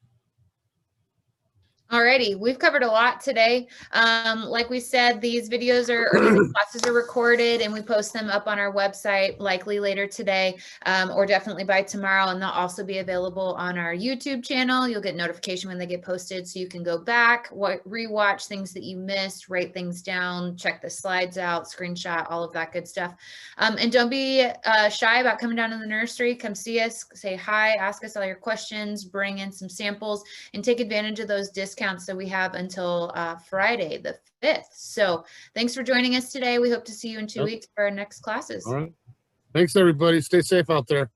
Alrighty, we've covered a lot today. Like we said, these videos these classes are recorded, and we post them up on our website likely later today, or definitely by tomorrow. And they'll also be available on our YouTube channel. You'll get notification when they get posted, so you can go back, rewatch things that you missed, write things down, check the slides out, screenshot, all of that good stuff. And don't be shy about coming down to the nursery. Come see us, say hi, ask us all your questions, bring in some samples, and take advantage of those discounts that we have until Friday the 5th. So thanks for joining us today. We hope to see you in 2 weeks for our next classes. All right. Thanks, everybody. Stay safe out there.